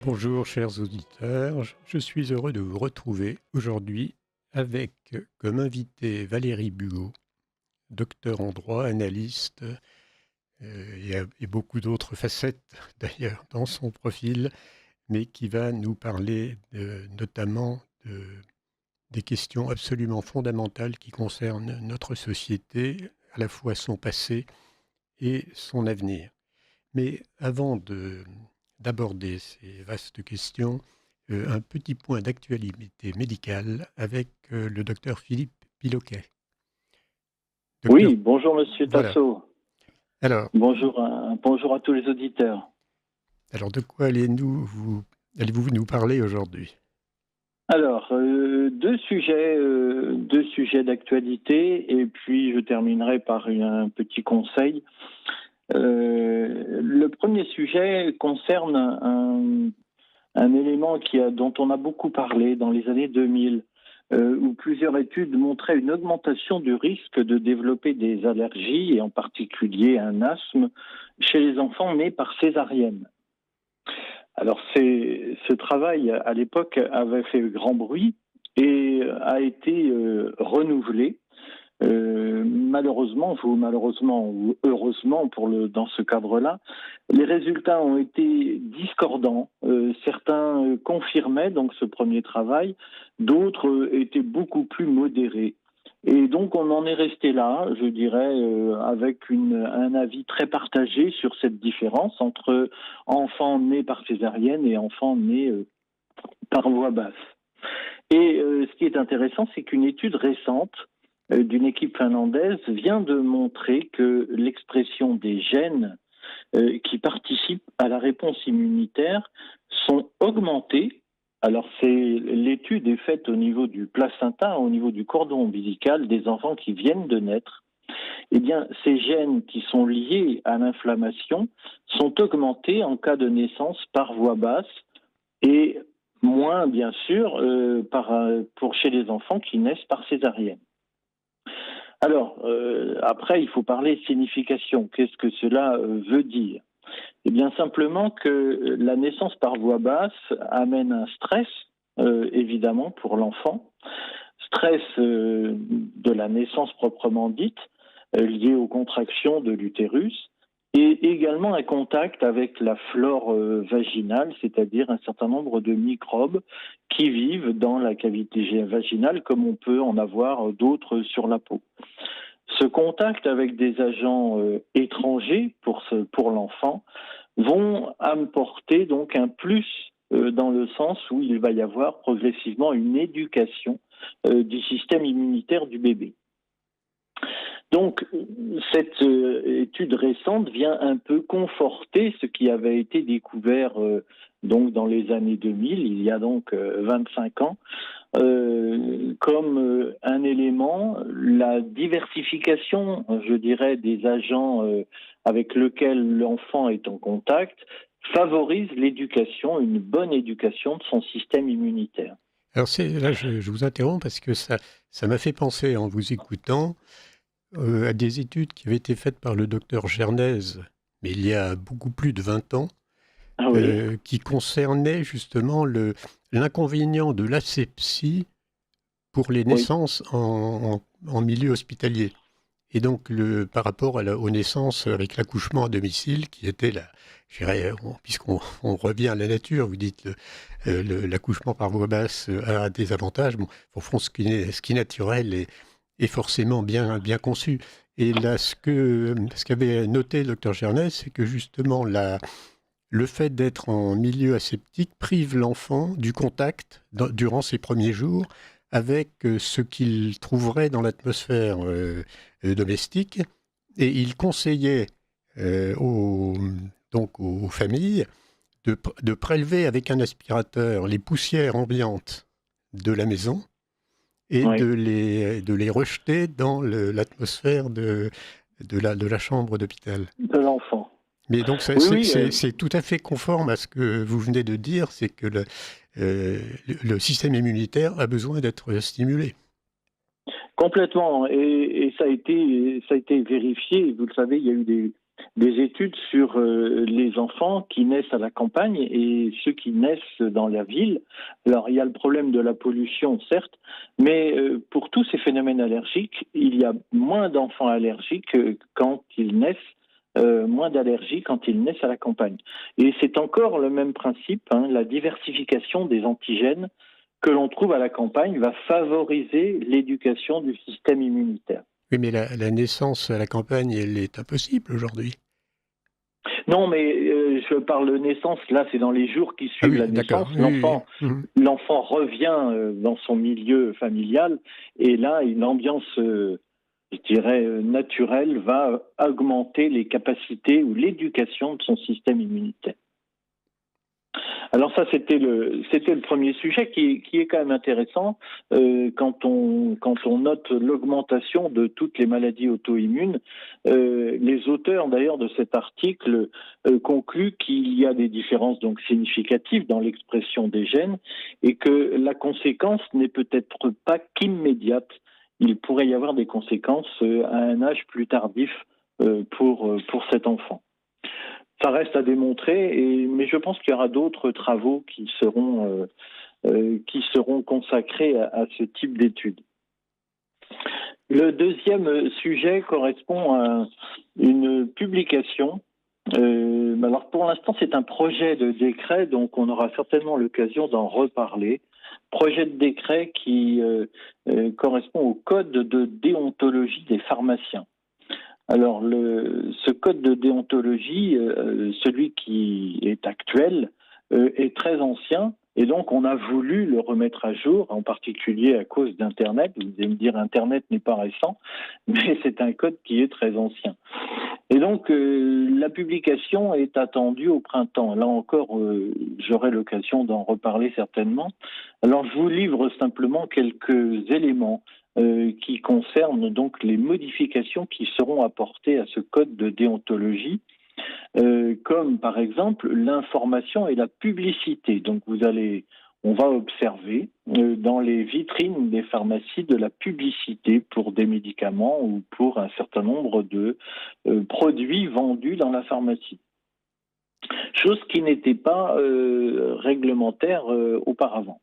Bonjour chers auditeurs, je suis heureux de vous retrouver aujourd'hui avec comme invité Valérie Buot, docteur en droit, analyste et beaucoup d'autres facettes d'ailleurs dans son profil, mais qui va nous parler notamment des questions absolument fondamentales qui concernent notre société, à la fois son passé et son avenir. Mais avant d'aborder ces vastes questions, un petit point d'actualité médicale avec le docteur Philippe Piloquet. Docteur, Oui, bonjour Monsieur voilà. Tasso. Alors, Bonjour à tous les auditeurs. alors de quoi allez-vous nous parler aujourd'hui? Alors, deux sujets d'actualité, et puis je terminerai par un petit conseil. Le premier sujet concerne un élément dont on a beaucoup parlé dans les années 2000, où plusieurs études montraient une augmentation du risque de développer des allergies, et en particulier un asthme, chez les enfants nés par césarienne. Alors, ce travail, à l'époque, avait fait grand bruit et a été renouvelé. Malheureusement, ou heureusement dans ce cadre-là, les résultats ont été discordants. Certains confirmaient donc ce premier travail, d'autres étaient beaucoup plus modérés. Et donc on en est resté là, je dirais, avec un avis très partagé sur cette différence entre enfants nés par césarienne et enfants nés par voie basse. Et ce qui est intéressant, c'est qu'une étude récente d'une équipe finlandaise vient de montrer que l'expression des gènes qui participent à la réponse immunitaire sont augmentés. Alors, l'étude est faite au niveau du placenta, au niveau du cordon ombilical des enfants qui viennent de naître. Eh bien, ces gènes qui sont liés à l'inflammation sont augmentés en cas de naissance par voie basse et moins, bien sûr, pour chez les enfants qui naissent par césarienne. Alors, après, il faut parler signification. Qu'est-ce que cela veut dire? Eh bien, simplement que la naissance par voie basse amène un stress, évidemment, pour l'enfant. Stress de la naissance proprement dite, lié aux contractions de l'utérus, et également un contact avec la flore vaginale, c'est-à-dire un certain nombre de microbes qui vivent dans la cavité vaginale, comme on peut en avoir d'autres sur la peau. Ce contact avec des agents étrangers pour l'enfant vont apporter donc un plus dans le sens où il va y avoir progressivement une éducation du système immunitaire du bébé. Donc, cette étude récente vient un peu conforter ce qui avait été découvert donc dans les années 2000, il y a donc 25 ans, comme un élément, la diversification, je dirais, des agents avec lesquels l'enfant est en contact favorise l'éducation, une bonne éducation de son système immunitaire. Alors là, je vous interromps parce que ça m'a fait penser en vous écoutant à des études qui avaient été faites par le docteur Gernez, mais il y a beaucoup plus de 20 ans, Ah oui, qui concernait justement l'inconvénient de l'asepsie pour les oui, naissances en milieu hospitalier. Et donc, par rapport aux naissances avec l'accouchement à domicile, qui était je dirais, puisqu'on revient à la nature, vous dites l'accouchement par voie basse a des avantages. Bon, au fond, ce qui est naturel est forcément bien conçu. Et là, ce qu'avait noté le docteur Gernès, c'est que justement, le fait d'être en milieu aseptique prive l'enfant du contact durant ses premiers jours avec ce qu'il trouverait dans l'atmosphère domestique. Et il conseillait donc aux familles de prélever avec un aspirateur les poussières ambiantes de la maison et oui. de les rejeter dans l'atmosphère de la chambre d'hôpital. De l'enfant. Mais donc, Oui, oui, c'est tout à fait conforme à ce que vous venez de dire, c'est que le système immunitaire a besoin d'être stimulé. complètement. Et ça a été vérifié. Vous le savez, il y a eu des études sur les enfants qui naissent à la campagne et ceux qui naissent dans la ville. Alors, il y a le problème de la pollution, certes, mais pour tous ces phénomènes allergiques, il y a moins d'enfants allergiques quand ils naissent, moins d'allergies quand ils naissent à la campagne. Et c'est encore le même principe, hein, la diversification des antigènes que l'on trouve à la campagne va favoriser l'éducation du système immunitaire. Oui, mais la naissance à la campagne, elle est impossible aujourd'hui. Non, mais je parle de naissance, là c'est dans les jours qui Ah suivent oui, la d'accord. naissance. Oui, oui, oui. Mhm. L'enfant revient dans son milieu familial et là, une ambiance, je dirais, naturelle va augmenter les capacités ou l'éducation de son système immunitaire. Alors ça, c'était le premier sujet qui est quand même intéressant quand on note l'augmentation de toutes les maladies auto-immunes. Les auteurs d'ailleurs de cet article concluent qu'il y a des différences donc significatives dans l'expression des gènes et que la conséquence n'est peut-être pas qu'immédiate. Il pourrait y avoir des conséquences à un âge plus tardif pour cet enfant. Ça reste à démontrer, mais je pense qu'il y aura d'autres travaux qui seront consacrés à ce type d'études. Le deuxième sujet correspond à une publication. Alors pour l'instant, c'est un projet de décret, donc on aura certainement l'occasion d'en reparler. Projet de décret qui correspond au code de déontologie des pharmaciens. Alors, ce code de déontologie, celui qui est actuel, est très ancien et donc on a voulu le remettre à jour, en particulier à cause d'Internet. Vous allez me dire, Internet n'est pas récent, mais c'est un code qui est très ancien. Et donc, la publication est attendue au printemps. Là encore, j'aurai l'occasion d'en reparler certainement. Alors, je vous livre simplement quelques éléments qui concernent donc les modifications qui seront apportées à ce code de déontologie, comme par exemple l'information et la publicité. Donc on va observer dans les vitrines des pharmacies de la publicité pour des médicaments ou pour un certain nombre de produits vendus dans la pharmacie. Chose qui n'était pas réglementaire auparavant.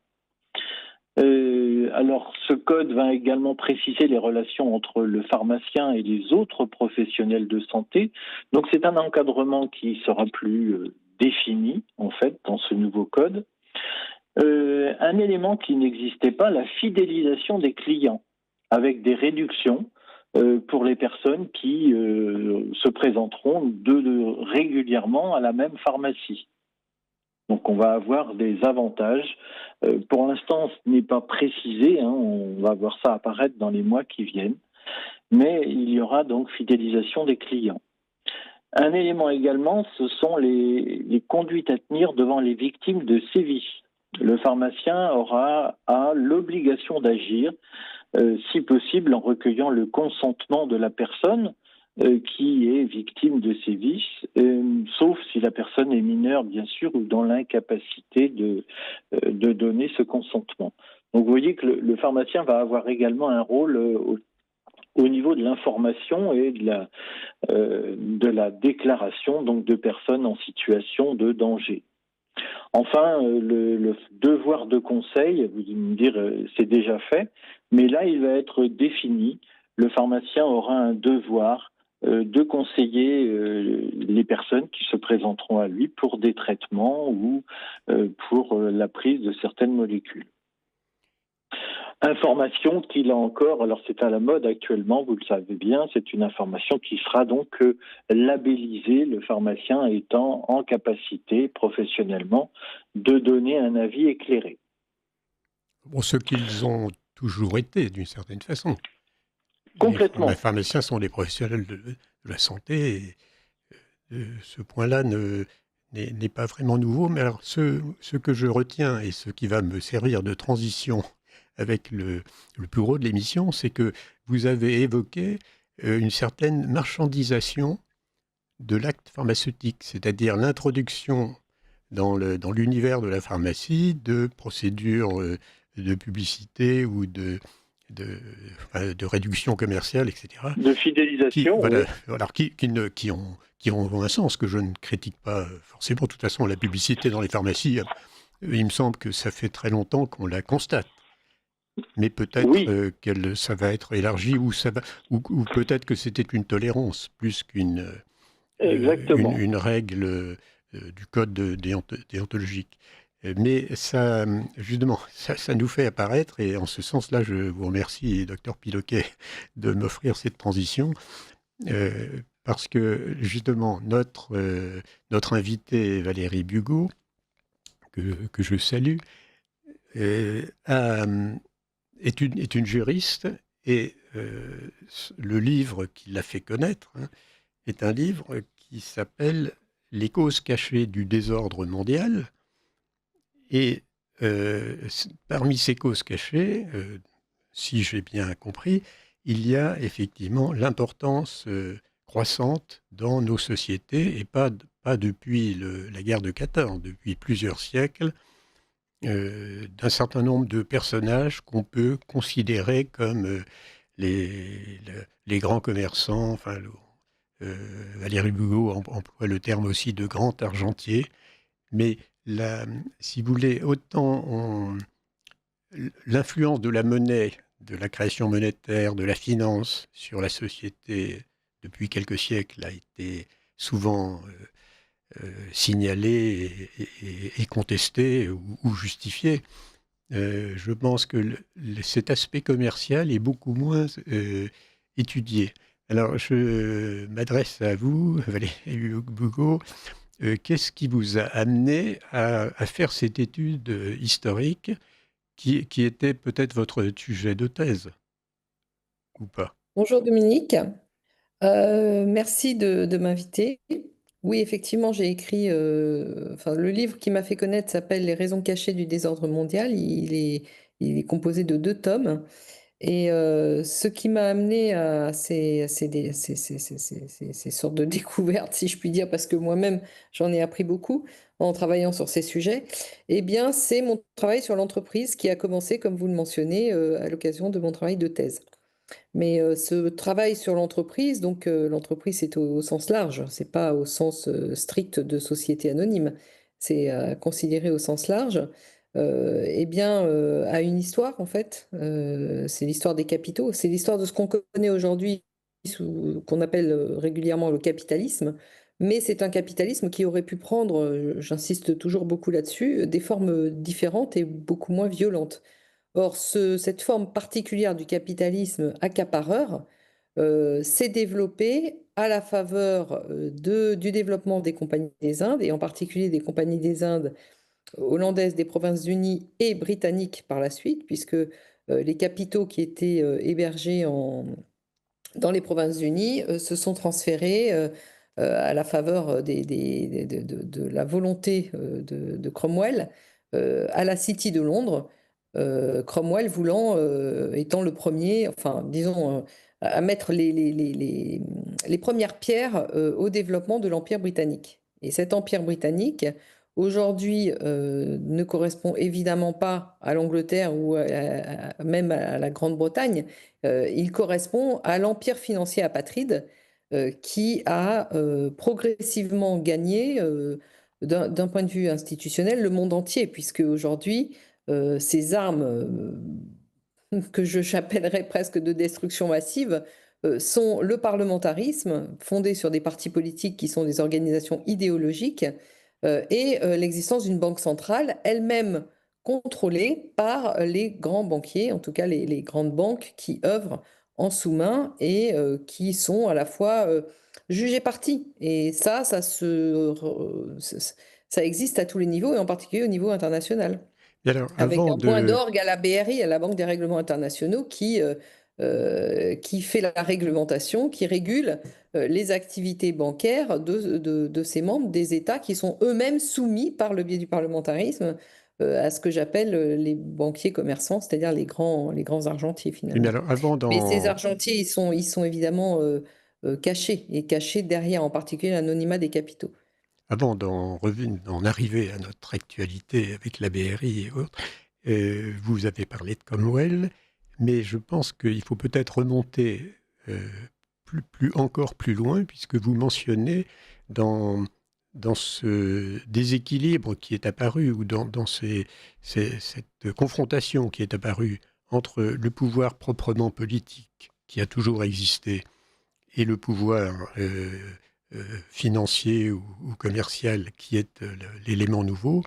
Alors, ce code va également préciser les relations entre le pharmacien et les autres professionnels de santé. Donc, c'est un encadrement qui sera plus défini, en fait, dans ce nouveau code. Un élément qui n'existait pas, la fidélisation des clients, avec des réductions pour les personnes qui se présenteront régulièrement à la même pharmacie. Donc on va avoir des avantages. Pour l'instant, ce n'est pas précisé, hein, on va voir ça apparaître dans les mois qui viennent, mais il y aura donc fidélisation des clients. Un élément également, ce sont les conduites à tenir devant les victimes de sévices. Le pharmacien aura l'obligation d'agir, si possible en recueillant le consentement de la personne qui est victime de sévices, sauf si la personne est mineure, bien sûr, ou dans l'incapacité de donner ce consentement. Donc vous voyez que le pharmacien va avoir également un rôle au niveau de l'information et de la déclaration donc, de personnes en situation de danger. Enfin, le devoir de conseil, vous allez me dire, c'est déjà fait, mais là, il va être défini. Le pharmacien aura un devoir de conseiller les personnes qui se présenteront à lui pour des traitements ou pour la prise de certaines molécules. Information qui, là encore, alors c'est à la mode actuellement, vous le savez bien, c'est une information qui sera donc labellisée, le pharmacien étant en capacité professionnellement de donner un avis éclairé. Bon, ce qu'ils ont toujours été, d'une certaine façon. Complètement. Les pharmaciens sont des professionnels de la santé et ce point-là n'est pas vraiment nouveau. Mais alors, ce que je retiens et ce qui va me servir de transition avec le plus gros de l'émission, c'est que vous avez évoqué une certaine marchandisation de l'acte pharmaceutique, c'est-à-dire l'introduction dans l'univers de la pharmacie de procédures de publicité ou de réduction commerciale, etc., De qui, fidélisation, voilà, oui. alors qui ont un sens que je ne critique pas forcément. De toute façon, la publicité dans les pharmacies, il me semble que ça fait très longtemps qu'on la constate. Mais peut-être Oui, ça va être élargi ou peut-être que c'était une tolérance plus exactement. une règle du code déontologique. Mais ça, justement, ça nous fait apparaître, et en ce sens-là, je vous remercie, docteur Piloquet, de m'offrir cette transition, parce que justement, notre invité Valérie Bugot, que je salue, a, est une juriste, et le livre qui l'a fait connaître, hein, est un livre qui s'appelle Les causes cachées du désordre mondial. Et parmi ces causes cachées, si j'ai bien compris, il y a effectivement l'importance croissante dans nos sociétés, et pas depuis la guerre de 14, depuis plusieurs siècles, d'un certain nombre de personnages qu'on peut considérer comme les grands commerçants. Enfin, Valérie Bugot emploie le terme aussi de grand argentier. Mais si vous voulez, l'influence de la monnaie, de la création monétaire, de la finance sur la société depuis quelques siècles a été souvent signalée et contestée ou justifiée. Je pense que cet aspect commercial est beaucoup moins étudié. Alors, je m'adresse à vous, Valérie Bugot. Qu'est-ce qui vous a amené à faire cette étude historique qui était peut-être votre sujet de thèse, ou pas? Bonjour Dominique. Merci de m'inviter. Oui, effectivement, j'ai écrit, enfin, le livre qui m'a fait connaître s'appelle Les raisons cachées du désordre mondial. Il est composé de 2 tomes. Et ce qui m'a amené à ces sortes de découvertes, si je puis dire, parce que moi-même, j'en ai appris beaucoup en travaillant sur ces sujets, eh bien, c'est mon travail sur l'entreprise qui a commencé, comme vous le mentionnez, à l'occasion de mon travail de thèse. Mais ce travail sur l'entreprise, donc l'entreprise c'est au sens large, c'est pas au sens strict de société anonyme, c'est considéré au sens large, eh bien, a une histoire en fait. C'est l'histoire des capitaux, c'est l'histoire de ce qu'on connaît aujourd'hui, qu'on appelle régulièrement le capitalisme, mais c'est un capitalisme qui aurait pu prendre, j'insiste toujours beaucoup là-dessus, des formes différentes et beaucoup moins violentes. Or, cette forme particulière du capitalisme accapareur s'est développée à la faveur du développement des compagnies des Indes, et en particulier des compagnies des Indes hollandaises des Provinces-Unies et britanniques par la suite, puisque les capitaux qui étaient hébergés dans les Provinces-Unies se sont transférés à la faveur de la volonté de Cromwell à la City de Londres. Cromwell étant le premier, enfin disons, à mettre les premières pierres au développement de l'Empire britannique. Et cet Empire britannique, aujourd'hui, ne correspond évidemment pas à l'Angleterre ou même à la Grande-Bretagne. Il correspond à l'empire financier apatride qui a progressivement gagné, d'un point de vue institutionnel, le monde entier, puisque aujourd'hui, ces armes que j'appellerais presque de destruction massive sont le parlementarisme, fondé sur des partis politiques qui sont des organisations idéologiques, et l'existence d'une banque centrale, elle-même contrôlée par les grands banquiers, en tout cas les grandes banques qui œuvrent en sous-main et qui sont à la fois jugées parties. Et ça existe à tous les niveaux, et en particulier au niveau international. Et alors, Avec avant un point de... d'orgue à la BRI, à la Banque des règlements internationaux, qui fait la réglementation, qui régule les activités bancaires de ses membres, des États qui sont eux-mêmes soumis par le biais du parlementarisme à ce que j'appelle les banquiers commerçants, c'est-à-dire les grands argentiers Mais finalement. alors, avant Mais ces d'en argentiers, ils sont évidemment cachés, et cachés derrière en particulier l'anonymat des capitaux. Avant d'en arriver à notre actualité avec la BRI et autres, vous avez parlé de Cromwell, mais je pense qu'il faut peut-être remonter euh, encore plus loin, puisque vous mentionnez dans ce déséquilibre qui est apparu, ou dans cette confrontation qui est apparue entre le pouvoir proprement politique, qui a toujours existé, et le pouvoir financier ou commercial, qui est l'élément nouveau,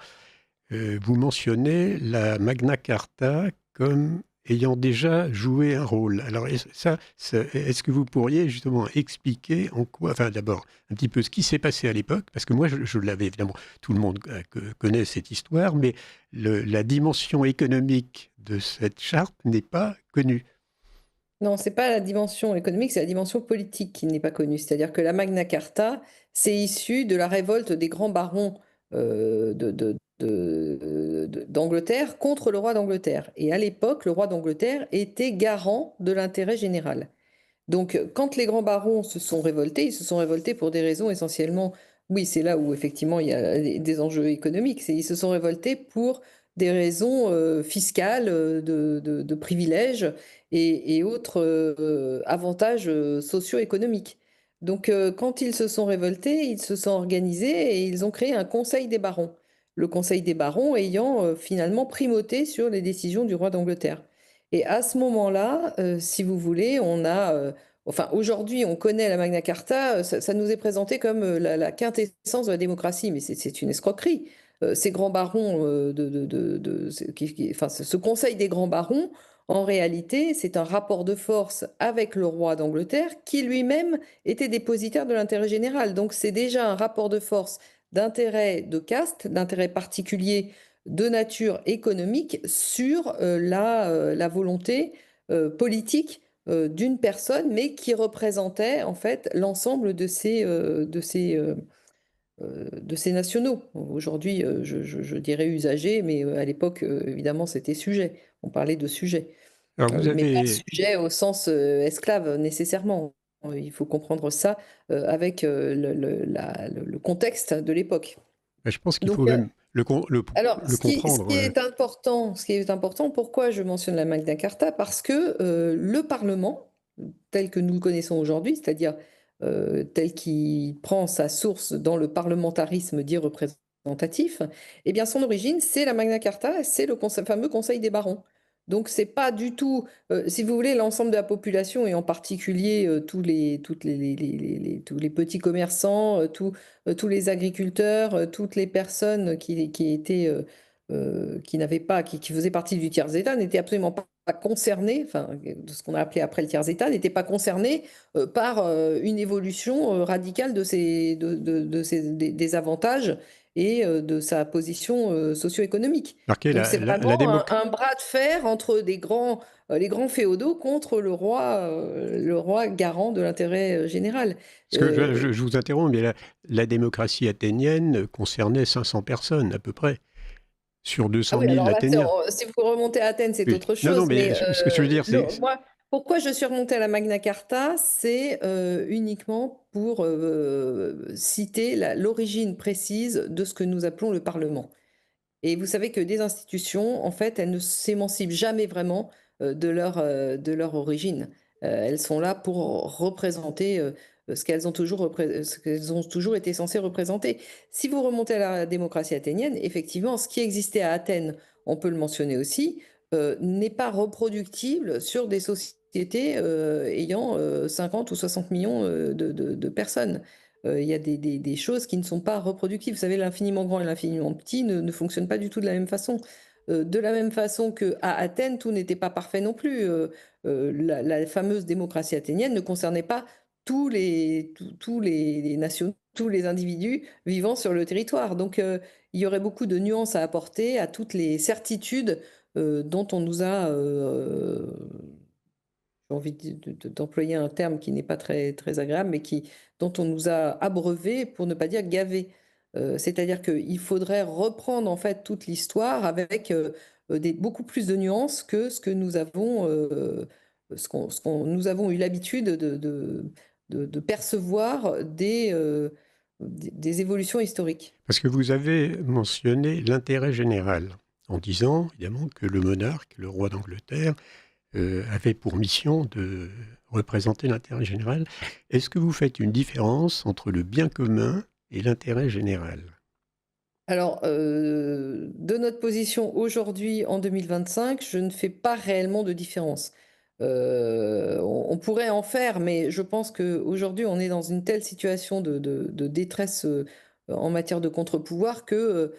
vous mentionnez la Magna Carta comme ayant déjà joué un rôle. Alors, est-ce que vous pourriez justement expliquer en quoi, enfin d'abord, un petit peu ce qui s'est passé à l'époque, parce que moi, je l'avais évidemment, tout le monde connaît cette histoire, mais la dimension économique de cette charte n'est pas connue. Non, c'est pas la dimension économique, c'est la dimension politique qui n'est pas connue. C'est-à-dire que la Magna Carta, c'est issu de la révolte des grands barons d'Angleterre contre le roi d'Angleterre. Et à l'époque, le roi d'Angleterre était garant de l'intérêt général. Donc, quand les grands barons se sont révoltés, ils se sont révoltés pour des raisons essentiellement, oui, c'est là où effectivement il y a des enjeux économiques, ils se sont révoltés pour des raisons fiscales, de privilèges et autres avantages socio-économiques. Donc, quand ils se sont révoltés, ils se sont organisés et ils ont créé un conseil des barons. Le conseil des barons ayant finalement primauté sur les décisions du roi d'Angleterre. Et à ce moment-là, si vous voulez, on a enfin, aujourd'hui, on connaît la Magna Carta, ça nous est présenté comme la quintessence de la démocratie, mais c'est une escroquerie. Ces grands barons, enfin, ce conseil des grands barons, en réalité, c'est un rapport de force avec le roi d'Angleterre qui lui-même était dépositaire de l'intérêt général. Donc c'est déjà un rapport de force d'intérêt de caste, d'intérêt particulier de nature économique sur la volonté politique d'une personne, mais qui représentait en fait l'ensemble de ces nationaux. Aujourd'hui, je dirais usagers, mais à l'époque, évidemment, c'était sujet. On parlait de sujet, Alors vous mais pas avez, sujet au sens esclave nécessairement. Il faut comprendre ça avec le contexte de l'époque. je pense qu'il faut Donc, même alors, le ce comprendre. qui est important, pourquoi je mentionne la Magna Carta? Parce que le Parlement, tel que nous le connaissons aujourd'hui, c'est-à-dire tel qu'il prend sa source dans le parlementarisme dit représentatif, eh bien son origine, c'est la Magna Carta, c'est le fameux Conseil des barons. Donc c'est pas du tout, si vous voulez, l'ensemble de la population et en particulier tous les petits commerçants, tous les agriculteurs, toutes les personnes qui étaient, qui n'avaient pas, qui faisaient partie du tiers-État n'étaient absolument pas concernés, enfin, de ce qu'on a appelé après le tiers-État, n'étaient pas concernés par une évolution radicale des avantages et de sa position socio-économique. Marquez Donc c'est la vraiment démocratie. un bras de fer entre les grands féodaux contre le roi garant de l'intérêt général. Parce que Euh, je vous interromps, mais la démocratie athénienne concernait 500 personnes à peu près, sur Ah 200 oui, 000 alors là, Athéniens. si vous remontez à Athènes, c'est Oui. autre Non, non, chose. mais Mais ce que je veux dire, c'est... moi, pourquoi je suis remontée à la Magna Carta, c'est uniquement pour citer l'origine précise de ce que nous appelons le Parlement. Et vous savez que des institutions, en fait, elles ne s'émancipent jamais vraiment de leur origine. Elles sont là pour représenter ce qu'elles ont toujours été censées représenter. Si vous remontez à la démocratie athénienne, effectivement, ce qui existait à Athènes, on peut le mentionner aussi, n'est pas reproductible sur des sociétés ayant 50 ou 60 millions de personnes. Il y a des choses qui ne sont pas reproductibles. Vous savez, l'infiniment grand et l'infiniment petit ne fonctionnent pas du tout de la même façon. De la même façon qu'à Athènes, tout n'était pas parfait non plus. La fameuse démocratie athénienne ne concernait pas tous les nations, tous les individus vivant sur le territoire. Donc, il y aurait beaucoup de nuances à apporter à toutes les certitudes dont on nous a j'ai envie d'employer un terme qui n'est pas très, très agréable, mais dont on nous a abreuvé, pour ne pas dire gavé. C'est-à-dire qu'il faudrait reprendre en fait toute l'histoire avec beaucoup plus de nuances que ce que nous avons, nous avons eu l'habitude de percevoir des évolutions historiques. Parce que vous avez mentionné l'intérêt général, en disant, évidemment, que le monarque, le roi d'Angleterre, avait pour mission de représenter l'intérêt général. Est-ce que vous faites une différence entre le bien commun et l'intérêt général? Alors, de notre position aujourd'hui, en 2025, je ne fais pas réellement de différence. On pourrait en faire, mais je pense qu'aujourd'hui, on est dans une telle situation de détresse, en matière de contre-pouvoir que,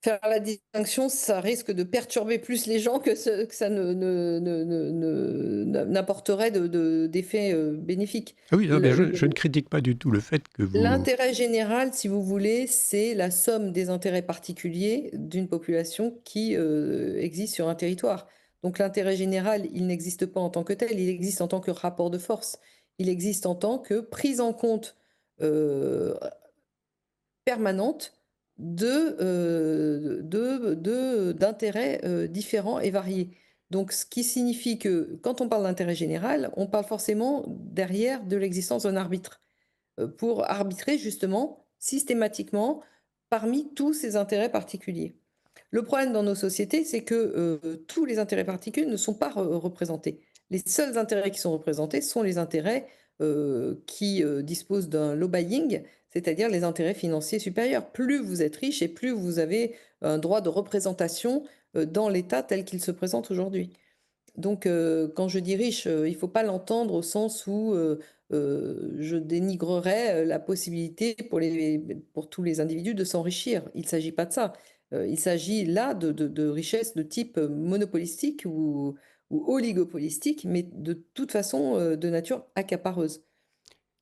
faire la distinction, ça risque de perturber plus les gens que ça n'apporterait d'effet, bénéfique. Ah oui, non, mais Le je ne critique pas du tout le fait que vous... L'intérêt général, si vous voulez, c'est la somme des intérêts particuliers d'une population qui, existe sur un territoire. Donc l'intérêt général, il n'existe pas en tant que tel, il existe en tant que rapport de force. Il existe en tant que prise en compte, heu, permanente d'intérêts, différents et variés. Donc ce qui signifie que quand on parle d'intérêt général, on parle forcément derrière de l'existence d'un arbitre pour arbitrer justement systématiquement parmi tous ces intérêts particuliers. Le problème dans nos sociétés, c'est que tous les intérêts particuliers ne sont pas représentés. Les seuls intérêts qui sont représentés sont les intérêts qui disposent d'un low buying, c'est-à-dire les intérêts financiers supérieurs. Plus vous êtes riche et plus vous avez un droit de représentation dans l'État tel qu'il se présente aujourd'hui. Donc, quand je dis riche, il ne faut pas l'entendre au sens où, je dénigrerais, la possibilité pour tous les individus de s'enrichir. Il ne s'agit pas de ça. Il s'agit là de richesses de type, monopolistique ou oligopolistique, mais de toute façon, de nature accapareuse.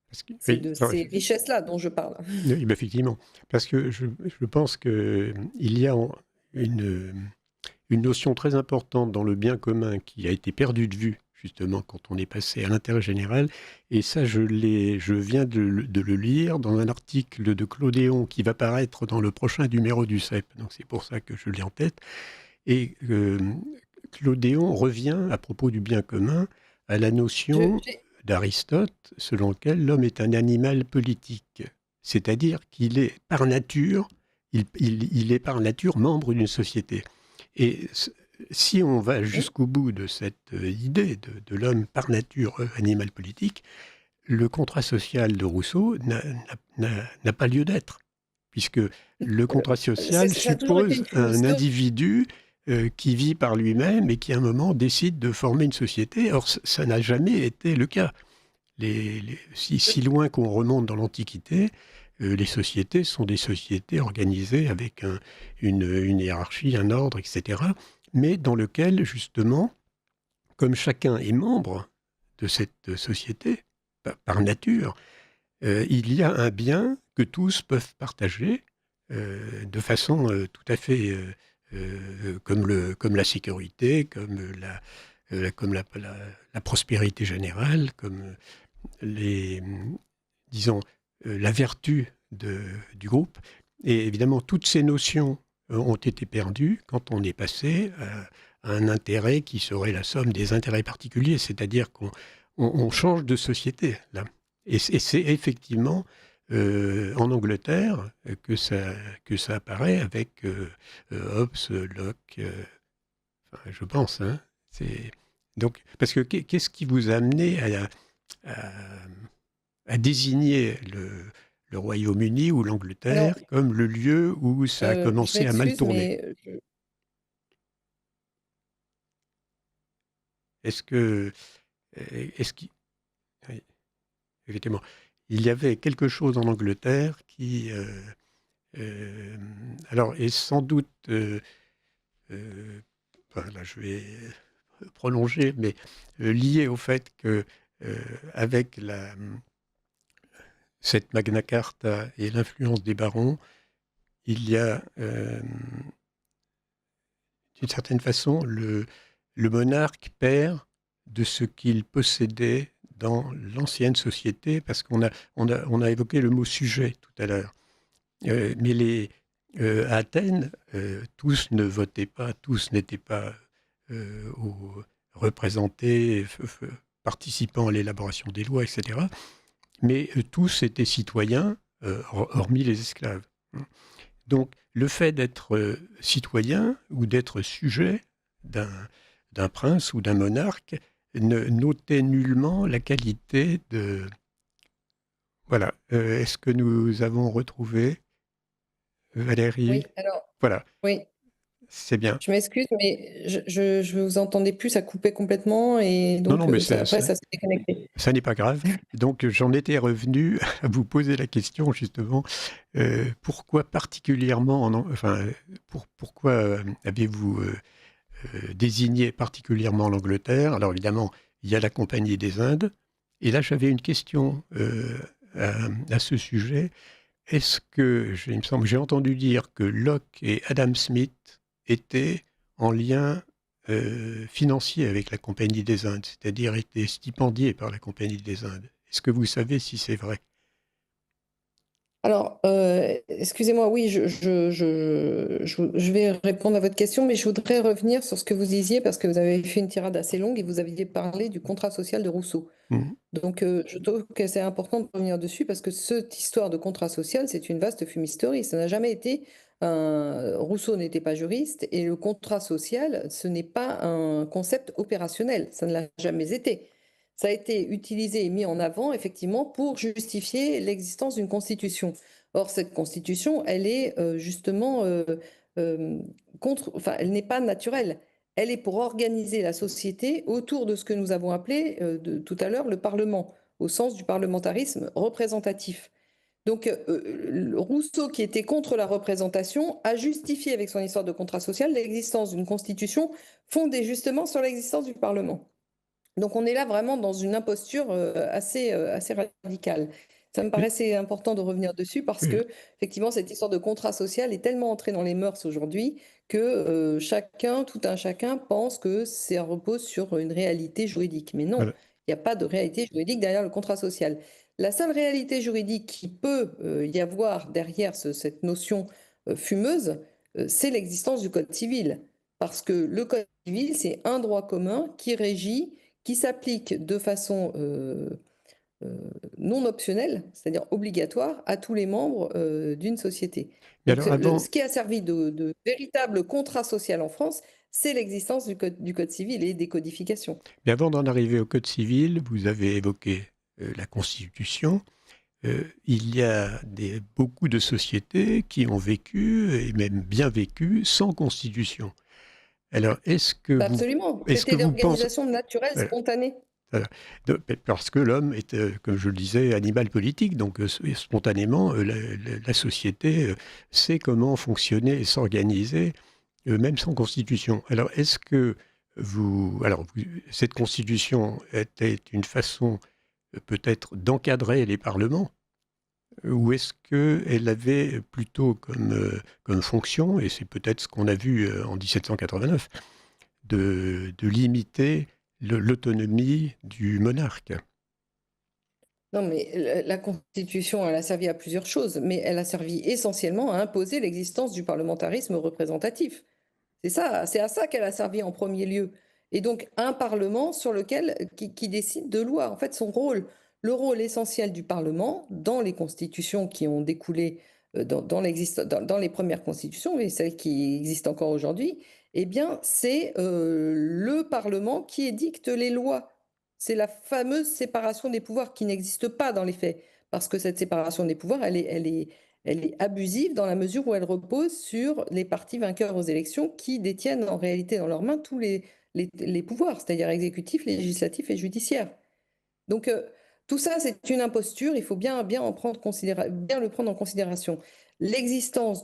Parce que, C'est oui, de alors, ces richesses-là dont je parle. oui, bah, effectivement, parce que je pense qu'il y a une, une notion très importante dans le bien commun qui a été perdue de vue, justement, quand on est passé à l'intérêt général. Et ça, je viens de le lire dans un article de Claudéon qui va paraître dans le prochain numéro du CEP. Donc c'est pour ça que je l'ai en tête. Et Claudéon revient, à propos du bien commun, à la notion d'Aristote, selon laquelle l'homme est un animal politique. C'est-à-dire qu'il est par nature, il est par nature membre d'une société. Et si on va jusqu'au bout de cette idée de l'homme par nature animal politique, le contrat social de Rousseau n'a pas lieu d'être, puisque le contrat social Ça a toujours été suppose une un philosophe. individu qui vit par lui-même et qui, à un moment, décide de former une société. Or, ça n'a jamais été le cas. Si loin qu'on remonte dans l'Antiquité, les sociétés sont des sociétés organisées avec une hiérarchie, un ordre, etc., mais dans lequel, justement, comme chacun est membre de cette société, par nature, il y a un bien que tous peuvent partager de façon tout à fait comme la sécurité, comme la prospérité générale, comme disons, la vertu du groupe. Et évidemment, toutes ces notions ont été perdues quand on est passé à un intérêt qui serait la somme des intérêts particuliers, c'est-à-dire qu'on change de société, là. Et c'est effectivement en Angleterre que ça apparaît avec Hobbes, Locke, enfin, je pense. Hein, donc, parce que qu'est-ce qui vous a amené à, à désigner le Royaume-Uni ou l'Angleterre Alors, comme le lieu où ça a je commencé à mal m'excuse, tourner? mais Est-ce que, est-ce qu'il, oui, effectivement, il y avait quelque chose en Angleterre qui, alors, est sans doute, enfin, là, je vais prolonger, mais lié au fait que, avec cette Magna Carta et l'influence des barons, il y a, d'une certaine façon, le monarque perd de ce qu'il possédait dans l'ancienne société, parce on a évoqué le mot sujet tout à l'heure. Mais à Athènes, tous ne votaient pas, tous n'étaient pas représentés, participant à l'élaboration des lois, etc. Mais tous étaient citoyens, hormis les esclaves. Donc, le fait d'être citoyen ou d'être sujet d'un prince ou d'un monarque ne notait nullement la qualité de... Voilà. Est-ce que nous avons retrouvé Valérie? Oui, alors, Voilà, oui, c'est bien. je m'excuse, mais je vous entendais plus, ça coupait complètement et Non, donc non, mais après ça s'est déconnecté. ça n'est pas grave. Donc, j'en étais revenu à vous poser la question, justement, pourquoi particulièrement, enfin, pourquoi avez-vous désigné particulièrement l'Angleterre? Alors, évidemment, il y a la Compagnie des Indes. Et là, j'avais une question à ce sujet. Est-ce que, il me semble, j'ai entendu dire que Locke et Adam Smith étaient en lien financier avec la Compagnie des Indes, c'est-à-dire étaient stipendiés par la Compagnie des Indes. Est-ce que vous savez si c'est vrai? Alors, excusez-moi, oui, je vais répondre à votre question, mais je voudrais revenir sur ce que vous disiez parce que vous avez fait une tirade assez longue et vous aviez parlé du contrat social de Rousseau. Mhm. Donc, je trouve que c'est important de revenir dessus parce que cette histoire de contrat social, c'est une vaste fumisterie. Ça n'a jamais été Rousseau n'était pas juriste et le contrat social, ce n'est pas un concept opérationnel. Ça ne l'a jamais été. Ça a été utilisé et mis en avant, effectivement, pour justifier l'existence d'une constitution. Or, cette constitution, elle est justement enfin, elle n'est pas naturelle. Elle est pour organiser la société autour de ce que nous avons appelé tout à l'heure le Parlement, au sens du parlementarisme représentatif. Donc, Rousseau, qui était contre la représentation, a justifié avec son histoire de contrat social l'existence d'une constitution fondée justement sur l'existence du Parlement. Donc, on est là vraiment dans une imposture assez radicale. Ça me Mais- paraissait important de revenir dessus parce oui, que, effectivement, cette histoire de contrat social est tellement entrée dans les mœurs aujourd'hui que tout un chacun pense que ça repose sur une réalité juridique. Mais non, voilà. il n'y a pas de réalité juridique derrière le contrat social. La seule réalité juridique qui peut y avoir derrière cette notion fumeuse, c'est l'existence du Code civil. Parce que le Code civil, c'est un droit commun qui régit, qui s'applique de façon euh, non optionnelle, c'est-à-dire obligatoire, à tous les membres d'une société. Mais Donc, alors avant, ce qui a servi de véritable contrat social en France, c'est l'existence du code civil et des codifications. mais avant d'en arriver au Code civil, vous avez évoqué la Constitution. Il y a beaucoup de sociétés qui ont vécu, et même bien vécu, sans Constitution. Alors, Absolument, est-ce que c'était vous pensez... l'organisation naturelle, Voilà, spontanée. voilà. Parce que l'homme est, comme je le disais, animal politique, donc spontanément, la société sait comment fonctionner et s'organiser, même sans constitution. Alors, est-ce que cette constitution était une façon peut-être d'encadrer les parlements, ou est-ce qu'elle avait plutôt comme fonction, et c'est peut-être ce qu'on a vu en 1789, de limiter l'autonomie du monarque? Non, mais la Constitution, elle a servi à plusieurs choses, mais elle a servi essentiellement à imposer l'existence du parlementarisme représentatif. C'est à ça qu'elle a servi en premier lieu. Et donc, un Parlement qui décide de lois. En fait, le rôle essentiel du Parlement dans les constitutions qui ont découlé dans les premières constitutions, et celles qui existent encore aujourd'hui, eh bien, c'est le Parlement qui édicte les lois. C'est la fameuse séparation des pouvoirs qui n'existe pas dans les faits, parce que cette séparation des pouvoirs, elle est abusive dans la mesure où elle repose sur les partis vainqueurs aux élections qui détiennent en réalité dans leurs mains tous les pouvoirs, c'est-à-dire exécutif, législatif et judiciaire. Donc, tout ça, c'est une imposture, il faut bien le prendre en considération. L'existence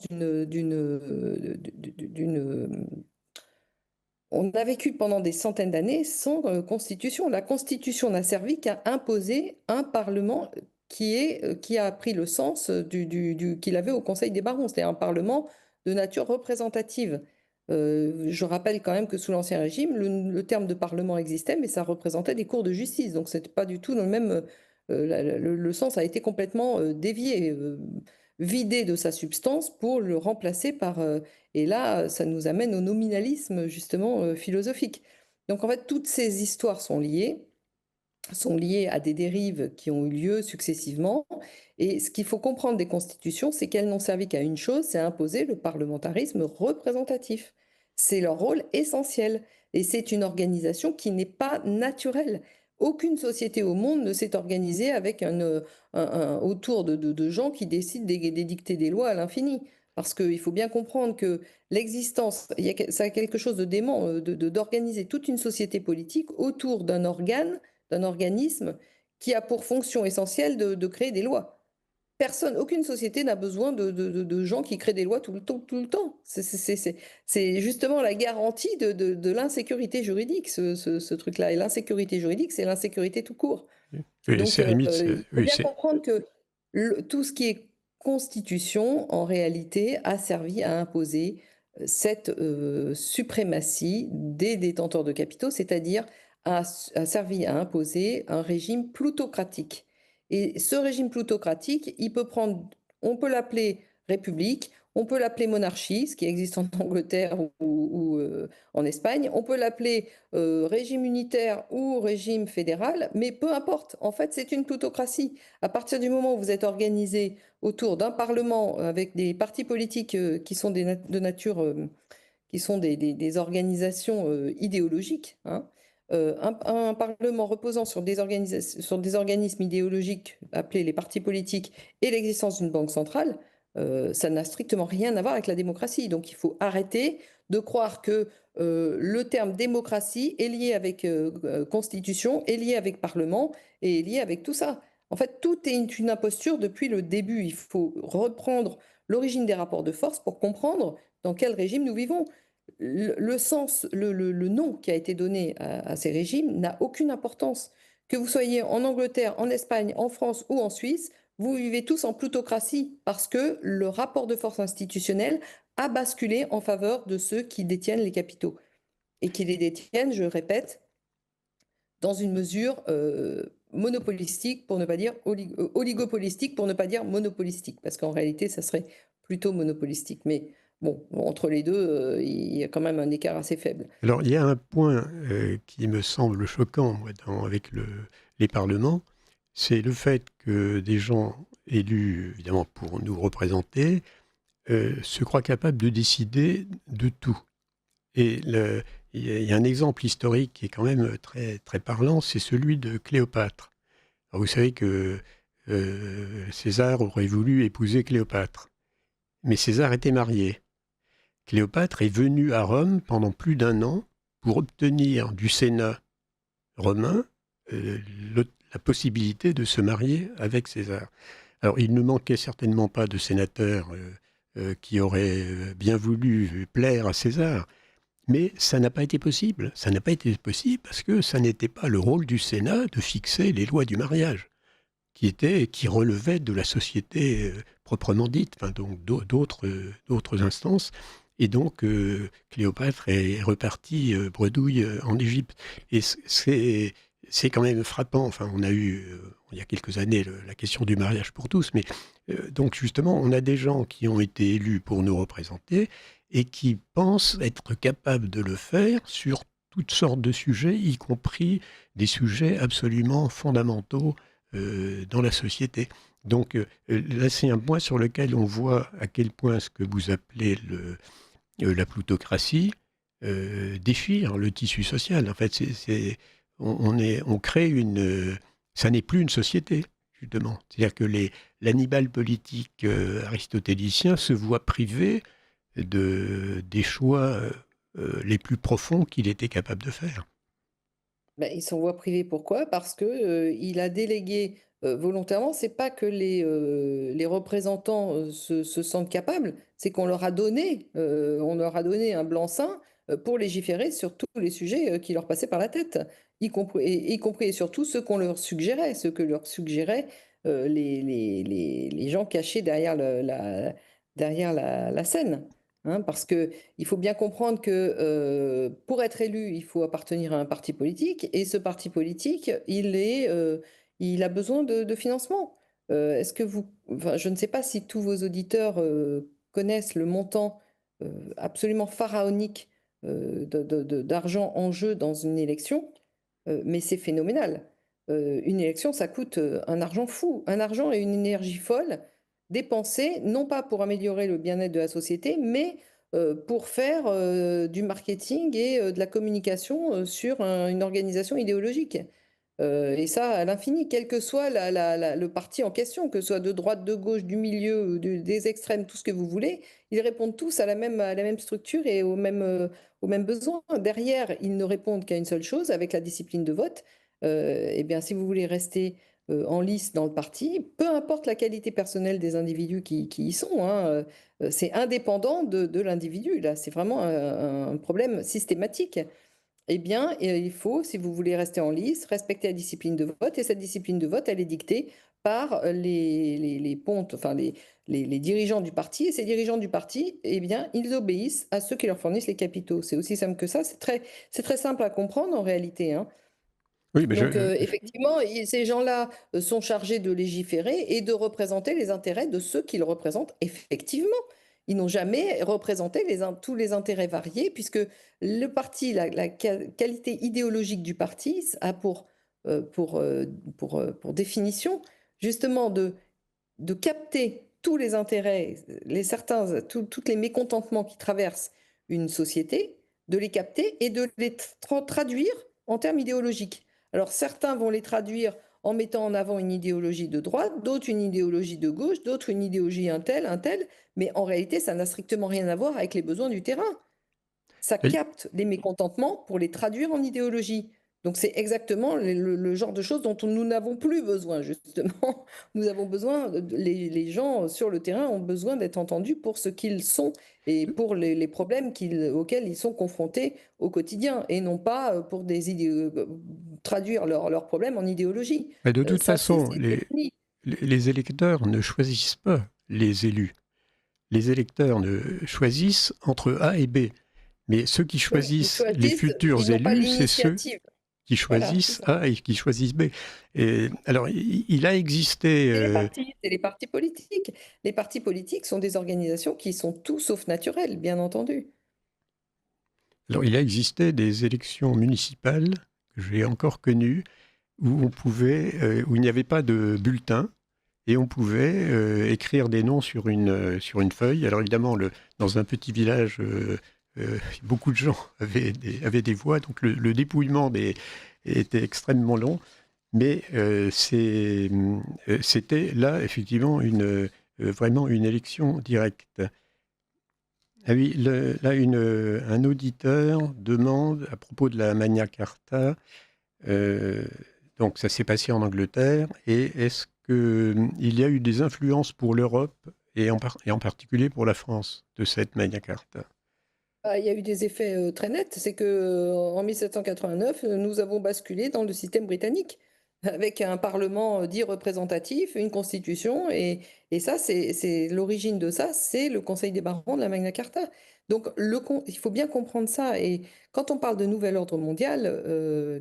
on a vécu pendant des centaines d'années sans constitution. La constitution n'a servi qu'à imposer un parlement qui a pris le sens qu'il avait au Conseil des barons, c'est-à-dire un parlement de nature représentative. Je rappelle quand même que sous l'Ancien Régime, le terme de parlement existait, mais ça représentait des cours de justice. Donc, c'était pas du tout le même. Le sens a été complètement dévié, vidé de sa substance pour le remplacer par et là, ça nous amène au nominalisme, justement, philosophique. Donc, en fait, toutes ces histoires sont liées à des dérives qui ont eu lieu successivement. Et ce qu'il faut comprendre des constitutions, c'est qu'elles n'ont servi qu'à une chose, c'est imposer le parlementarisme représentatif. C'est leur rôle essentiel et c'est une organisation qui n'est pas naturelle. Aucune société au monde ne s'est organisée avec autour de gens qui décident d'édicter des lois à l'infini. Parce qu'il faut bien comprendre que l'existence, ça a quelque chose de dément, d'organiser toute une société politique autour d'un organe, d'un organisme qui a pour fonction essentielle de créer des lois. Personne, aucune société n'a besoin de gens qui créent des lois tout le temps, tout le temps. C'est justement la garantie de l'insécurité juridique, ce truc-là. Et l'insécurité juridique, c'est l'insécurité tout court. Oui, Donc, c'est limite, il faut oui, bien comprendre que tout ce qui est constitution, en réalité, a servi à imposer cette suprématie des détenteurs de capitaux, c'est-à-dire a servi à imposer un régime plutocratique. Et ce régime plutocratique, on peut l'appeler république, on peut l'appeler monarchie, ce qui existe en Angleterre ou en Espagne, on peut l'appeler régime unitaire ou régime fédéral, mais peu importe, en fait c'est une plutocratie. À partir du moment où vous êtes organisé autour d'un parlement avec des partis politiques qui sont de nature, qui sont des organisations idéologiques, hein, un parlement reposant sur des organismes idéologiques appelés les partis politiques et l'existence d'une banque centrale, ça n'a strictement rien à voir avec la démocratie. Donc il faut arrêter de croire que le terme démocratie est lié avec constitution, est lié avec parlement et est lié avec tout ça. En fait, tout est une imposture depuis le début. Il faut reprendre l'origine des rapports de force pour comprendre dans quel régime nous vivons. Le sens, le nom qui a été donné à ces régimes n'a aucune importance. Que vous soyez en Angleterre, en Espagne, en France ou en Suisse, vous vivez tous en plutocratie parce que le rapport de force institutionnel a basculé en faveur de ceux qui détiennent les capitaux et qui les détiennent, je répète, dans une mesure monopolistique, pour ne pas dire oligopolistique, pour ne pas dire monopolistique, parce qu'en réalité, ça serait plutôt monopolistique. Mais bon, entre les deux, il y a quand même un écart assez faible. Alors, il y a un point qui me semble choquant, moi, avec les parlements, c'est le fait que des gens élus, évidemment, pour nous représenter, se croient capables de décider de tout. Et il y a un exemple historique qui est quand même très, très parlant, c'est celui de Cléopâtre. Alors, vous savez que César aurait voulu épouser Cléopâtre, mais César était marié. Cléopâtre est venue à Rome pendant plus d'1 an pour obtenir du Sénat romain la possibilité de se marier avec César. Alors, il ne manquait certainement pas de sénateurs qui auraient bien voulu plaire à César, mais ça n'a pas été possible. Ça n'a pas été possible parce que ça n'était pas le rôle du Sénat de fixer les lois du mariage, qui relevaient de la société proprement dite, enfin, donc d'autres instances. Et donc, Cléopâtre est repartie bredouille en Égypte. Et c'est quand même frappant. Enfin, on a eu, il y a quelques années, la question du mariage pour tous. Mais donc, justement, on a des gens qui ont été élus pour nous représenter et qui pensent être capables de le faire sur toutes sortes de sujets, y compris des sujets absolument fondamentaux dans la société. Donc là, c'est un point sur lequel on voit à quel point ce que vous appelez la plutocratie déchire le tissu social. En fait, on crée ça n'est plus une société, justement. C'est-à-dire que l'animal politique aristotélicien se voit privé des choix les plus profonds qu'il était capable de faire. Ben, il s'en voit privé. Pourquoi? Parce que il a délégué volontairement. C'est pas que les représentants se sentent capables, c'est qu'on on leur a donné un blanc-seing pour légiférer sur tous les sujets qui leur passaient par la tête, y compris et surtout ceux qu'on leur suggérait, ceux que leur suggéraient les gens cachés derrière derrière la scène. Hein, parce que il faut bien comprendre que pour être élu, il faut appartenir à un parti politique, et ce parti politique, il a besoin de financement. Enfin, je ne sais pas si tous vos auditeurs connaissent le montant absolument pharaonique d'argent en jeu dans une élection, mais c'est phénoménal. Une élection, ça coûte un argent fou, un argent et une énergie folle dépensés, non pas pour améliorer le bien-être de la société, mais pour faire, du marketing et de la communication, sur une organisation idéologique. Et ça à l'infini, quel que soit le parti en question, que ce soit de droite, de gauche, du milieu, des extrêmes, tout ce que vous voulez, ils répondent tous à la même structure et aux mêmes besoins. Derrière, ils ne répondent qu'à une seule chose, avec la discipline de vote. Eh bien, si vous voulez rester en lice dans le parti, peu importe la qualité personnelle des individus qui y sont, hein, c'est indépendant de l'individu. Là, c'est vraiment un problème systématique. Eh bien, il faut, si vous voulez rester en lice, respecter la discipline de vote. Et cette discipline de vote, elle est dictée par les pontes, enfin les dirigeants du parti. Et ces dirigeants du parti, eh bien, ils obéissent à ceux qui leur fournissent les capitaux. C'est aussi simple que ça. C'est très simple à comprendre en réalité, hein. Oui, mais Donc, effectivement, ces gens-là sont chargés de légiférer et de représenter les intérêts de ceux qu'ils représentent effectivement. Ils n'ont jamais représenté tous les intérêts variés, puisque le parti, la qualité idéologique du parti a pour définition justement de capter tous les intérêts, toutes les mécontentements qui traversent une société, de les capter et de les traduire en termes idéologiques. Alors certains vont les traduire en mettant en avant une idéologie de droite, d'autres une idéologie de gauche, d'autres une idéologie un tel, mais en réalité, ça n'a strictement rien à voir avec les besoins du terrain. Ça et- capte les mécontentements pour les traduire en idéologie. Donc c'est exactement le genre de choses dont nous n'avons plus besoin, justement. Nous avons besoin, les gens sur le terrain ont besoin d'être entendus pour ce qu'ils sont et pour les problèmes auxquels ils sont confrontés au quotidien, et non pas pour traduire leurs problèmes en idéologie. mais de toute Ça, façon, c'est fini. les électeurs ne choisissent pas les élus. Les électeurs ne choisissent entre A et B. Mais ceux qui Oui, ils choisissent les choisissent, ils futurs n'ont pas élus, c'est ceux l'initiative. qui Voilà, c'est choisissent ça. A et qui choisissent B. Et alors, il a existé. C'est les partis politiques. Les partis politiques sont des organisations qui sont tout sauf naturelles, bien entendu. Alors, il a existé des élections municipales que j'ai encore connues où on pouvait, où il n'y avait pas de bulletin et on pouvait écrire des noms sur une feuille. Alors évidemment, dans un petit village, beaucoup de gens avaient des voix, donc le dépouillement était extrêmement long. Mais c'était là, effectivement, vraiment une élection directe. Ah oui, là, un auditeur demande à propos de la Magna Carta, euh, donc ça s'est passé en Angleterre, et est-ce qu'il y a eu des influences pour l'Europe et en particulier pour la France de cette Magna Carta? Ah, il y a eu des effets très nets. C'est que en 1789, nous avons basculé dans le système britannique avec un parlement dit représentatif, une constitution, et ça, c'est l'origine de ça, c'est le Conseil des barons de la Magna Carta. Donc, il faut bien comprendre ça. Et quand on parle de nouvel ordre mondial,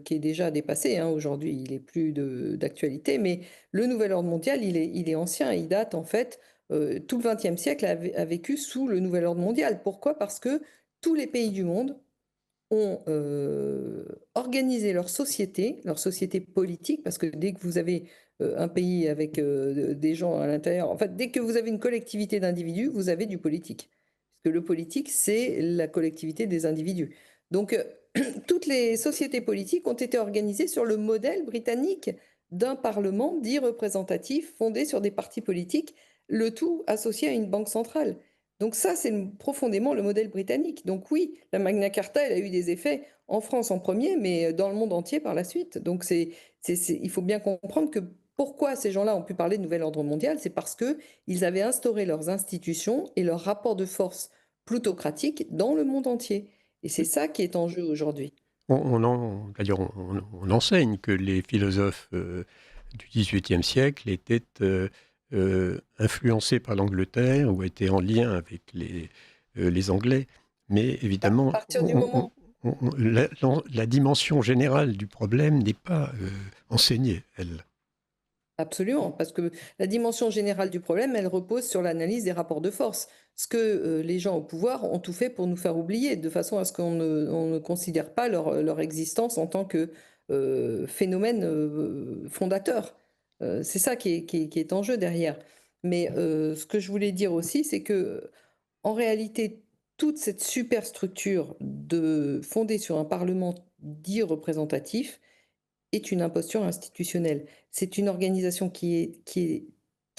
qui est déjà dépassé, hein, aujourd'hui, il est plus d'actualité, mais le nouvel ordre mondial, il est ancien, il date en fait. Tout le XXe siècle a vécu sous le nouvel ordre mondial. Pourquoi? Parce que tous les pays du monde ont organisé leur société politique, parce que dès que vous avez un pays avec des gens à l'intérieur, en fait, dès que vous avez une collectivité d'individus, vous avez du politique. Parce que le politique, c'est la collectivité des individus. Donc, toutes les sociétés politiques ont été organisées sur le modèle britannique d'un parlement dit représentatif, fondé sur des partis politiques, le tout associé à une banque centrale. Donc ça, c'est profondément le modèle britannique. Donc oui, la Magna Carta, elle a eu des effets en France en premier, mais dans le monde entier par la suite. Donc il faut bien comprendre que pourquoi ces gens-là ont pu parler de nouvel ordre mondial, c'est parce que ils avaient instauré leurs institutions et leurs rapports de force plutocratiques dans le monde entier. Et c'est ça qui est en jeu aujourd'hui. D'ailleurs, on enseigne que les philosophes du XVIIIe siècle étaient influencés par l'Angleterre ou étaient en lien avec les Anglais. Mais À évidemment, partir du moment la dimension générale du problème n'est pas enseignée, elle. Absolument, parce que la dimension générale du problème, elle repose sur l'analyse des rapports de force. Ce que les gens au pouvoir ont tout fait pour nous faire oublier, de façon à ce on ne considère pas leur existence en tant que phénomène fondateur. C'est ça qui est en jeu derrière. Mais ce que je voulais dire aussi, c'est que en réalité, toute cette superstructure fondée sur un parlement dit représentatif est une imposture institutionnelle. C'est une organisation qui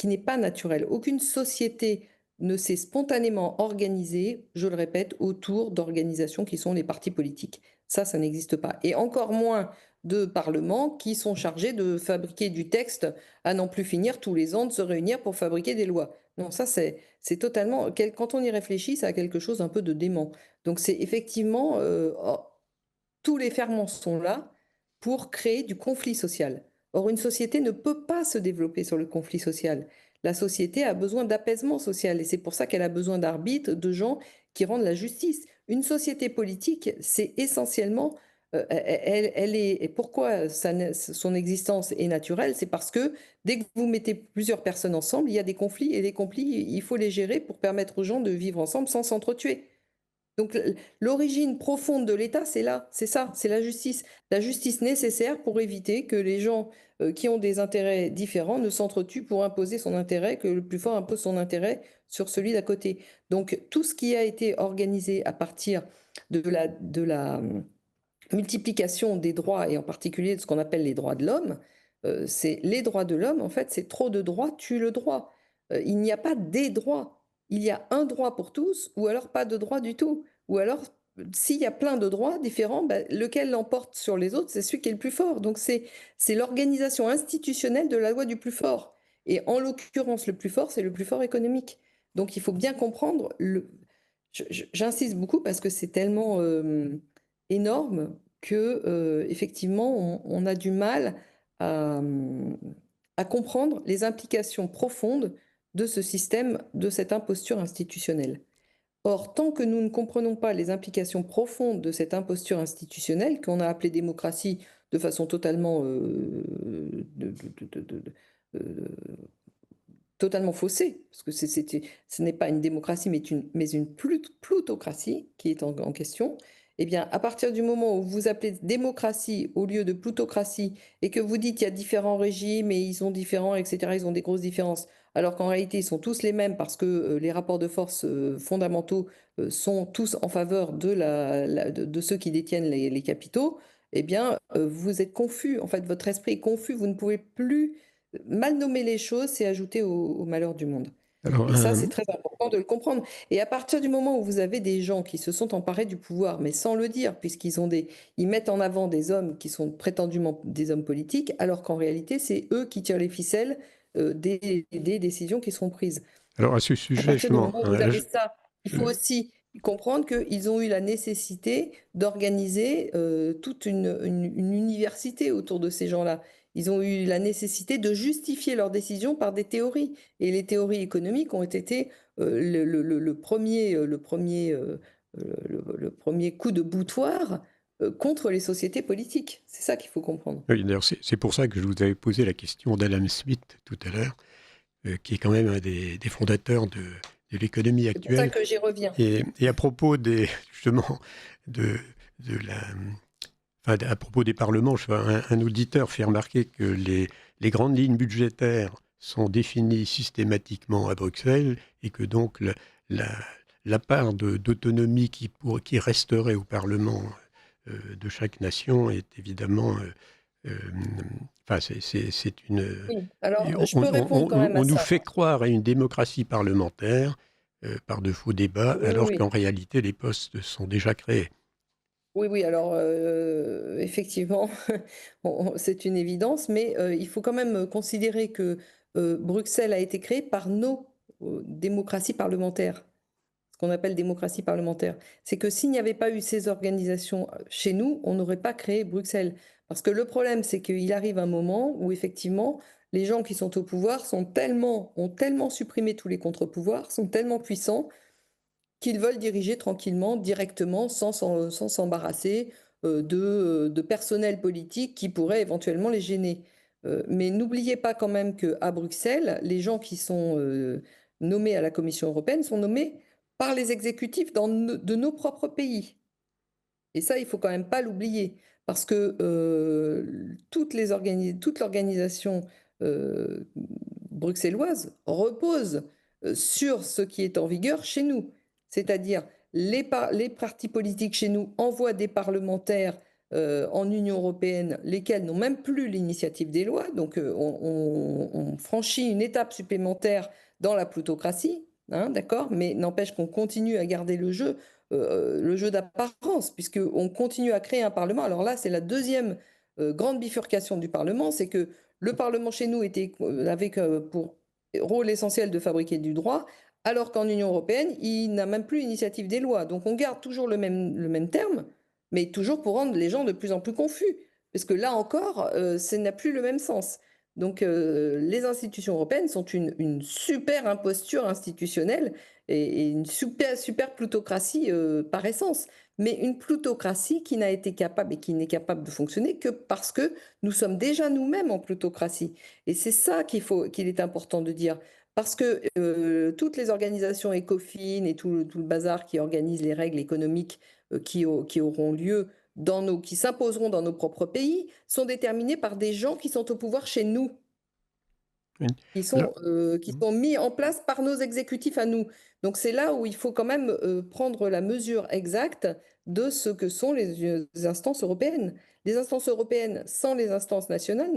n'est pas naturelle. Aucune société ne s'est spontanément organisée, je le répète, autour d'organisations qui sont les partis politiques. Ça n'existe pas. Et encore moins de parlements qui sont chargés de fabriquer du texte à n'en plus finir tous les ans, de se réunir pour fabriquer des lois. Non, ça c'est totalement, quand on y réfléchit, ça a quelque chose un peu de dément. Donc c'est effectivement, tous les ferments sont là pour créer du conflit social. Or, une société ne peut pas se développer sur le conflit social. La société a besoin d'apaisement social et c'est pour ça qu'elle a besoin d'arbitres, de gens qui rendent la justice. Une société politique, c'est essentiellement, elle est, et pourquoi son existence est naturelle, c'est parce que dès que vous mettez plusieurs personnes ensemble, il y a des conflits et les conflits, il faut les gérer pour permettre aux gens de vivre ensemble sans s'entretuer. Donc l'origine profonde de l'État, c'est là, c'est ça, c'est la justice. La justice nécessaire pour éviter que les gens qui ont des intérêts différents ne s'entretuent pour imposer son intérêt, que le plus fort impose son intérêt sur celui d'à côté. Donc tout ce qui a été organisé à partir de la multiplication des droits, et en particulier de ce qu'on appelle les droits de l'homme, c'est les droits de l'homme, en fait, c'est trop de droits tue le droit. Il n'y a pas des droits. Il y a un droit pour tous, ou alors pas de droit du tout. Ou alors, s'il y a plein de droits différents, lequel l'emporte sur les autres, c'est celui qui est le plus fort. Donc c'est l'organisation institutionnelle de la loi du plus fort. Et en l'occurrence, le plus fort, c'est le plus fort économique. Donc il faut bien comprendre, j'insiste beaucoup parce que c'est tellement énorme que effectivement on a du mal à, à comprendre les implications profondes de ce système, de cette imposture institutionnelle. Or, tant que nous ne comprenons pas les implications profondes de cette imposture institutionnelle, qu'on a appelée démocratie de façon totalement, euh, totalement faussée, parce que ce n'est pas une démocratie, mais une plutocratie qui est en question, eh bien, à partir du moment où vous appelez démocratie au lieu de plutocratie et que vous dites qu'il y a différents régimes et ils sont différents, etc., ils ont des grosses différences, alors qu'en réalité, ils sont tous les mêmes parce que les rapports de force fondamentaux sont tous en faveur de ceux qui détiennent les capitaux, eh bien, vous êtes confus. En fait, votre esprit est confus. Vous ne pouvez plus mal nommer les choses, c'est ajouter au malheur du monde. Alors, Et ça, c'est très important de le comprendre. Et à partir du moment où vous avez des gens qui se sont emparés du pouvoir, mais sans le dire, ils mettent en avant des hommes qui sont prétendument des hommes politiques, alors qu'en réalité, c'est eux qui tirent les ficelles des décisions qui seront prises. alors à ce À sujet, partir du justement, moment où vous avez ça, il faut aussi comprendre qu'ils ont eu la nécessité d'organiser toute une université autour de ces gens-là. Ils ont eu la nécessité de justifier leurs décisions par des théories. Et les théories économiques ont été le premier coup de boutoir contre les sociétés politiques. C'est ça qu'il faut comprendre. oui, d'ailleurs, c'est pour ça que je vous avais posé la question d'Adam Smith tout à l'heure, qui est quand même un des fondateurs de l'économie C'est pour ça actuelle. que j'y reviens. Et à propos justement de, de la, enfin, à propos des parlements, un auditeur fait remarquer que les grandes lignes budgétaires sont définies systématiquement à Bruxelles et que donc la, la part d'autonomie qui resterait au Parlement de chaque nation est évidemment... enfin, c'est une... Oui. Alors, je peux répondre quand même à on nous ça. fait croire à une démocratie parlementaire par de faux débats, Oui, alors oui. qu'en réalité, les postes sont déjà créés. Oui, oui, alors effectivement, c'est une évidence, mais il faut quand même considérer que Bruxelles a été créée par nos démocraties parlementaires, ce qu'on appelle démocratie parlementaire. C'est que s'il n'y avait pas eu ces organisations chez nous, on n'aurait pas créé Bruxelles. Parce que le problème, c'est qu'il arrive un moment où effectivement, les gens qui sont au pouvoir ont tellement supprimé tous les contre-pouvoirs, sont tellement puissants qu'ils veulent diriger tranquillement, directement, sans s'embarrasser de personnel politique qui pourrait éventuellement les gêner. Mais n'oubliez pas quand même qu'à Bruxelles, les gens qui sont nommés à la Commission européenne sont nommés par les exécutifs de nos propres pays. Et ça, il faut quand même pas l'oublier, parce que toute l'organisation bruxelloise repose sur ce qui est en vigueur chez nous, c'est-à-dire les partis politiques chez nous envoient des parlementaires en Union européenne, lesquels n'ont même plus l'initiative des lois. Donc on franchit une étape supplémentaire dans la plutocratie, hein, d'accord, mais n'empêche qu'on continue à garder le jeu d'apparence, puisqu'on continue à créer un Parlement. Alors là, c'est la deuxième grande bifurcation du Parlement, c'est que le Parlement chez nous avait pour rôle essentiel de fabriquer du droit, alors qu'en Union européenne, il n'a même plus l'initiative des lois. Donc on garde toujours le même terme, mais toujours pour rendre les gens de plus en plus confus, parce que là encore, ça n'a plus le même sens. Donc les institutions européennes sont une super imposture institutionnelle et une super plutocratie par essence, mais une plutocratie qui n'a été capable et qui n'est capable de fonctionner que parce que nous sommes déjà nous-mêmes en plutocratie. Et c'est ça qu'il est important de dire. Parce que toutes les organisations ECOFIN et tout le bazar qui organise les règles économiques qui auront lieu qui s'imposeront dans nos propres pays sont déterminées par des gens qui sont au pouvoir chez nous, qui sont mis en place par nos exécutifs à nous. Donc c'est là où il faut quand même prendre la mesure exacte de ce que sont les instances européennes. Les instances européennes sans les instances nationales,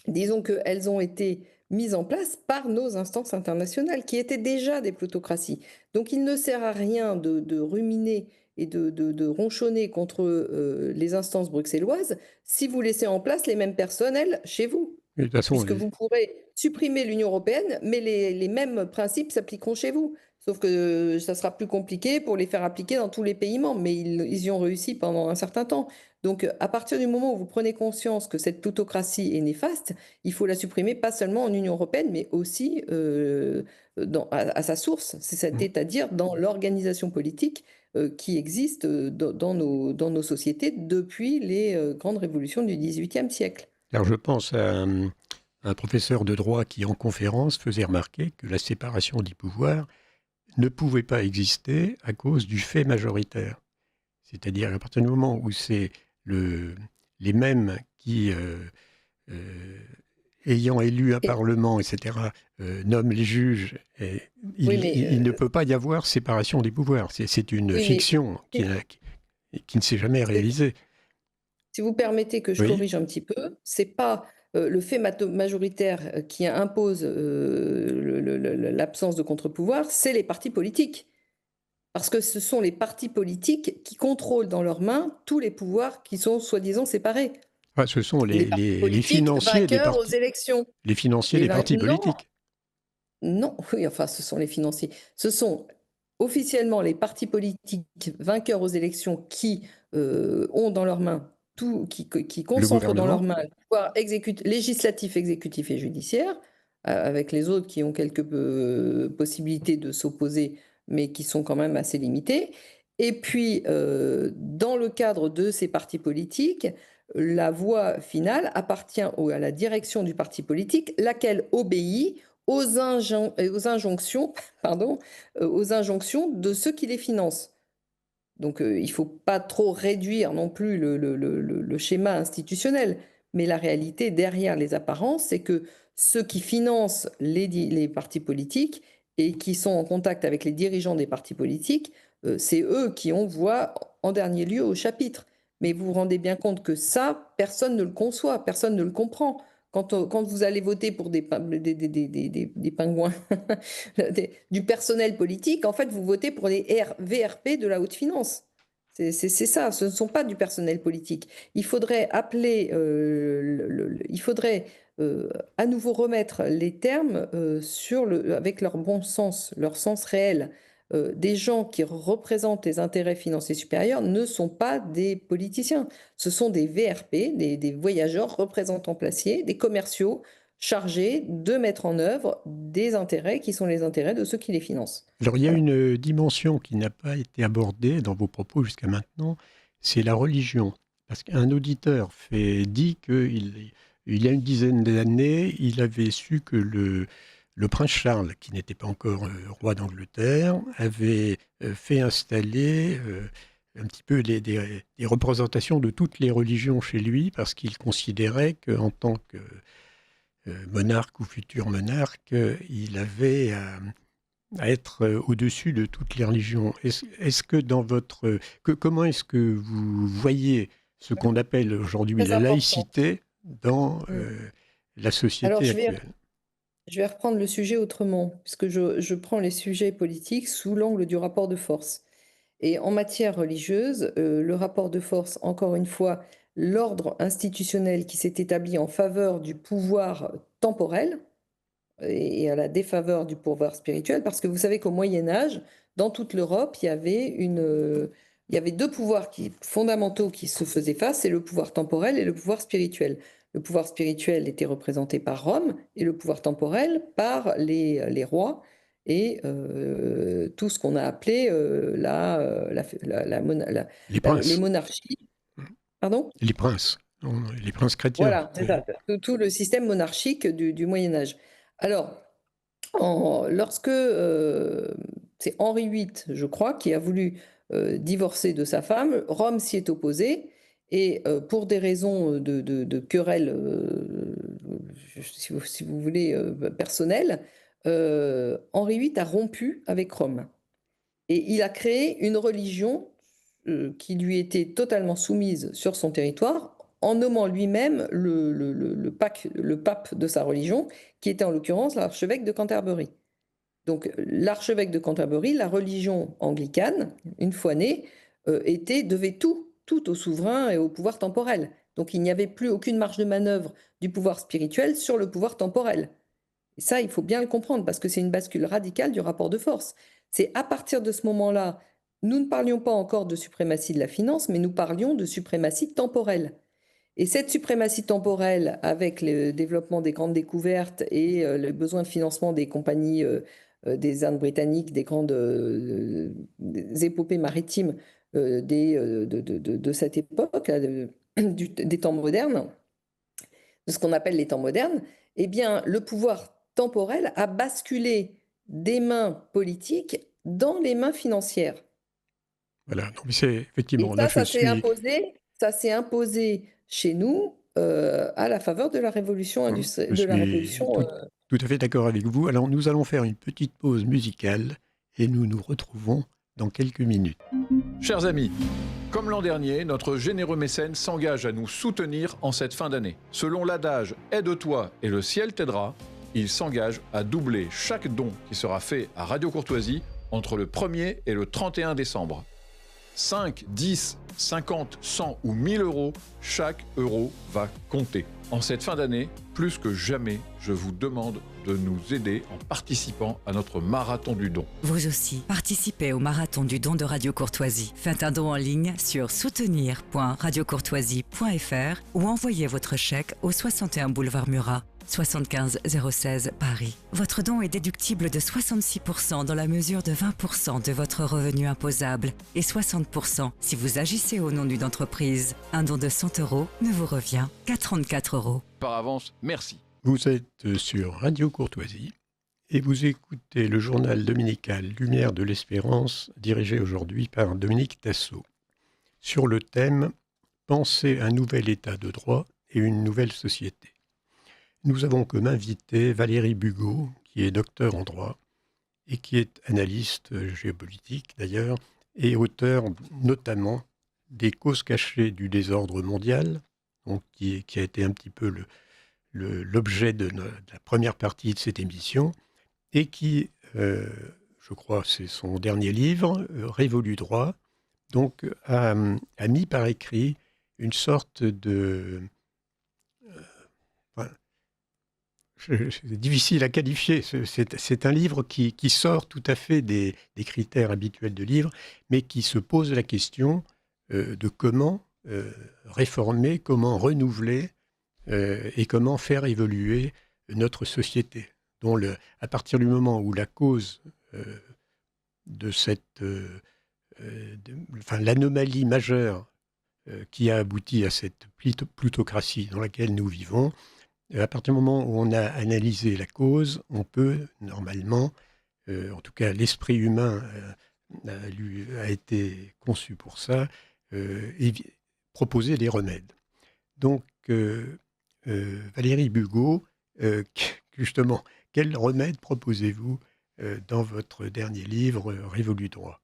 disons qu'elles ont été mises en place par nos instances internationales, qui étaient déjà des plutocraties. Donc il ne sert à rien de ruminer et de ronchonner contre les instances bruxelloises si vous laissez en place les mêmes personnes, elles, chez vous. De toute façon, Puisque vous pourrez supprimer l'Union européenne, mais les mêmes principes s'appliqueront chez vous. Sauf que ça sera plus compliqué pour les faire appliquer dans tous les pays membres, mais ils y ont réussi pendant un certain temps. Donc, à partir du moment où vous prenez conscience que cette plutocratie est néfaste, il faut la supprimer pas seulement en Union européenne, mais aussi à sa source, c'est-à-dire dans l'organisation politique qui existe dans nos sociétés depuis les grandes révolutions du XVIIIe siècle. alors je pense à un professeur de droit qui, en conférence, faisait remarquer que la séparation des pouvoirs ne pouvait pas exister à cause du fait majoritaire. C'est-à-dire à partir du moment où c'est les mêmes qui, ayant élu un parlement, etc., nomment les juges, il ne peut pas y avoir séparation des pouvoirs. C'est une fiction qui ne s'est jamais réalisée. Si vous permettez que je corrige un petit peu, c'est pas le fait majoritaire qui impose l'absence de contre-pouvoir, c'est les partis politiques. Parce que ce sont les partis politiques qui contrôlent dans leurs mains tous les pouvoirs qui sont soi-disant séparés. Ouais, ce sont les financiers des partis. Aux élections. Les financiers des partis politiques. Non, oui, enfin, ce sont les financiers. Ce sont officiellement les partis politiques vainqueurs aux élections qui ont dans leurs mains qui concentrent dans leurs mains le pouvoir législatif, exécutif et judiciaire, avec les autres qui ont quelques possibilités de s'opposer, mais qui sont quand même assez limitées. Et puis, dans le cadre de ces partis politiques, la voix finale appartient à la direction du parti politique, laquelle obéit aux injonctions de ceux qui les financent. Donc il ne faut pas trop réduire non plus le schéma institutionnel, mais la réalité derrière les apparences, c'est que ceux qui financent les partis politiques et qui sont en contact avec les dirigeants des partis politiques, c'est eux qui ont voix en dernier lieu au chapitre. Mais vous vous rendez bien compte que ça, personne ne le conçoit, personne ne le comprend. Quand vous allez voter pour des pingouins, du personnel politique, en fait, vous votez pour les VRP de la haute finance. C'est ça, ce ne sont pas du personnel politique. Il faudrait appeler, il faudrait à nouveau remettre les termes avec leur bon sens, leur sens réel. Des gens qui représentent les intérêts financiers supérieurs ne sont pas des politiciens. Ce sont des VRP, des voyageurs représentants placiers, des commerciaux chargés de mettre en œuvre des intérêts qui sont les intérêts de ceux qui les financent. Alors il y a une dimension qui n'a pas été abordée dans vos propos jusqu'à maintenant, c'est la religion. Parce qu'un auditeur dit qu'il y a une dizaine d'années, il avait su que le prince Charles, qui n'était pas encore roi d'Angleterre, avait fait installer un petit peu des représentations de toutes les religions chez lui, parce qu'il considérait qu'en tant que monarque ou futur monarque, il avait à être au-dessus de toutes les religions. Est-ce que dans votre... comment est-ce que vous voyez ce qu'on appelle aujourd'hui Très la important. laïcité dans Mm. la Alors, société actuelle? je vais reprendre le sujet autrement, puisque je prends les sujets politiques sous l'angle du rapport de force. Et en matière religieuse, le rapport de force, encore une fois, l'ordre institutionnel qui s'est établi en faveur du pouvoir temporel et à la défaveur du pouvoir spirituel, parce que vous savez qu'au Moyen Âge, dans toute l'Europe, il y avait deux pouvoirs fondamentaux qui se faisaient face, c'est le pouvoir temporel et le pouvoir spirituel. Le pouvoir spirituel était représenté par Rome et le pouvoir temporel par les rois et tout ce qu'on a appelé Les les princes. monarchies. Pardon? Les princes. Les princes chrétiens. Voilà, c'est Oui. ça, tout le système monarchique du Moyen Âge. Alors, lorsque c'est Henri VIII, je crois, qui a voulu divorcer de sa femme, Rome s'y est opposé. Et pour des raisons de querelle, si vous voulez, personnelles, Henri VIII a rompu avec Rome. Et il a créé une religion qui lui était totalement soumise sur son territoire, en nommant lui-même le pape de sa religion, qui était en l'occurrence l'archevêque de Canterbury. Donc l'archevêque de Canterbury, la religion anglicane, une fois née, devait tout au souverain et au pouvoir temporel. Donc il n'y avait plus aucune marge de manœuvre du pouvoir spirituel sur le pouvoir temporel. Et ça, il faut bien le comprendre parce que c'est une bascule radicale du rapport de force. C'est à partir de ce moment-là, nous ne parlions pas encore de suprématie de la finance, mais nous parlions de suprématie temporelle. Et cette suprématie temporelle, avec le développement des grandes découvertes et le besoin de financement des compagnies des Indes britanniques, des grandes des épopées maritimes de cette époque, là, des temps modernes, de ce qu'on appelle les temps modernes, eh bien, le pouvoir temporel a basculé des mains politiques dans les mains financières. Voilà. Donc, c'est Et effectivement, là, je suis... ça s'est imposé chez nous à la faveur de la révolution Je de la suis révolution. tout à fait d'accord avec vous. Alors, nous allons faire une petite pause musicale et nous nous retrouvons dans quelques minutes. Chers amis, comme l'an dernier, notre généreux mécène s'engage à nous soutenir en cette fin d'année. Selon l'adage « Aide-toi et le ciel t'aidera », il s'engage à doubler chaque don qui sera fait à Radio Courtoisie entre le 1er et le 31 décembre. 5, 10, 50, 100 ou 1000 euros, chaque euro va compter. En cette fin d'année, plus que jamais, je vous demande de nous aider en participant à notre marathon du don. Vous aussi, participez au marathon du don de Radio Courtoisie. Faites un don en ligne sur soutenir.radiocourtoisie.fr ou envoyez votre chèque au 61 boulevard Murat, 75 016 Paris. Votre don est déductible de 66% dans la mesure de 20% de votre revenu imposable et 60% si vous agissez au nom d'une entreprise. Un don de 100 euros ne vous revient qu'à 34 euros. Par avance, merci. Vous êtes sur Radio Courtoisie et vous écoutez le journal dominical Lumière de l'Espérance, dirigé aujourd'hui par Dominique Tassot, sur le thème « Penser un nouvel état de droit et une nouvelle société ». Nous avons comme invité Valérie Bugeaud, qui est docteur en droit et qui est analyste géopolitique d'ailleurs, et auteur notamment des causes cachées du désordre mondial, donc qui a été un petit peu l'objet de la première partie de cette émission, et qui, je crois, c'est son dernier livre, Révolu droit, donc a mis par écrit une sorte de... c'est difficile à qualifier, c'est un livre qui sort tout à fait des critères habituels de livre, mais qui se pose la question de comment réformer, comment renouveler et comment faire évoluer notre société, dont à partir du moment où la cause de cette, l'anomalie majeure qui a abouti à cette plutocratie dans laquelle nous vivons, à partir du moment où on a analysé la cause, on peut normalement, en tout cas l'esprit humain a été conçu pour ça, proposer des remèdes. Donc, Valérie Bugeaud, justement, quel remède proposez-vous dans votre dernier livre, Révolu droit.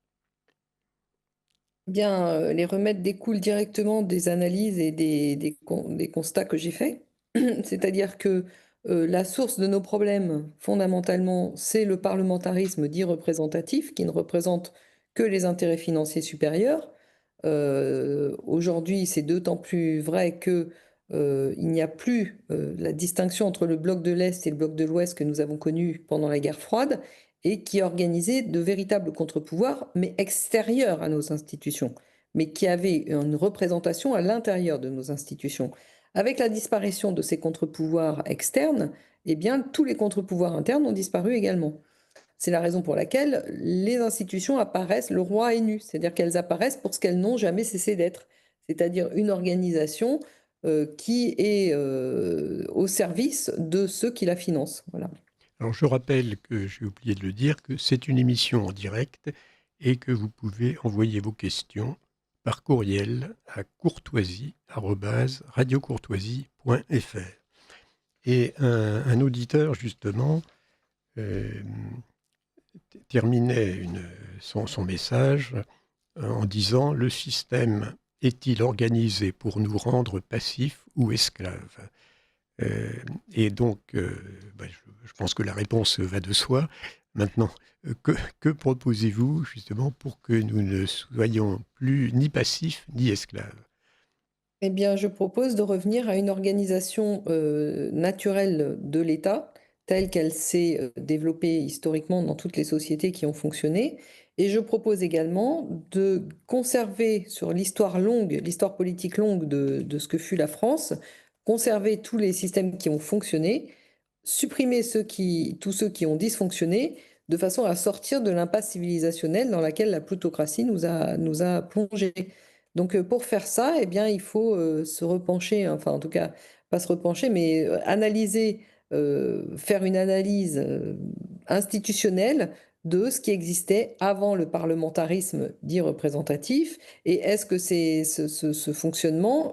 Eh bien, les remèdes découlent directement des analyses et des constats que j'ai faits. C'est-à-dire que la source de nos problèmes, fondamentalement, c'est le parlementarisme dit représentatif, qui ne représente que les intérêts financiers supérieurs. Aujourd'hui, c'est d'autant plus vrai que il n'y a plus la distinction entre le bloc de l'Est et le bloc de l'Ouest que nous avons connu pendant la guerre froide et qui organisait de véritables contre-pouvoirs, mais extérieurs à nos institutions, mais qui avaient une représentation à l'intérieur de nos institutions. Avec la disparition de ces contre-pouvoirs externes, eh bien, tous les contre-pouvoirs internes ont disparu également. C'est la raison pour laquelle les institutions apparaissent, le roi est nu, c'est-à-dire qu'elles apparaissent pour ce qu'elles n'ont jamais cessé d'être, c'est-à-dire une organisation qui est au service de ceux qui la financent. Voilà. Alors, je rappelle que j'ai oublié de le dire, que c'est une émission en direct et que vous pouvez envoyer vos questions par courriel à courtoisie@radiocourtoisie.fr. Et un auditeur, justement, terminait son message en disant « Le système est-il organisé pour nous rendre passifs ou esclaves ?» Et donc, je pense que la réponse va de soi. Maintenant, que proposez-vous justement pour que nous ne soyons plus ni passifs ni esclaves? Eh bien, je propose de revenir à une organisation naturelle de l'État, telle qu'elle s'est développée historiquement dans toutes les sociétés qui ont fonctionné. Et je propose également de conserver sur l'histoire longue, l'histoire politique longue de ce que fut la France, conserver tous les systèmes qui ont fonctionné, supprimer tous ceux qui ont dysfonctionné, de façon à sortir de l'impasse civilisationnelle dans laquelle la plutocratie nous a plongés. Donc pour faire ça, eh bien, il faut se repencher, enfin en tout cas, pas se repencher, mais analyser, faire une analyse institutionnelle de ce qui existait avant le parlementarisme dit représentatif, et est-ce que ce fonctionnement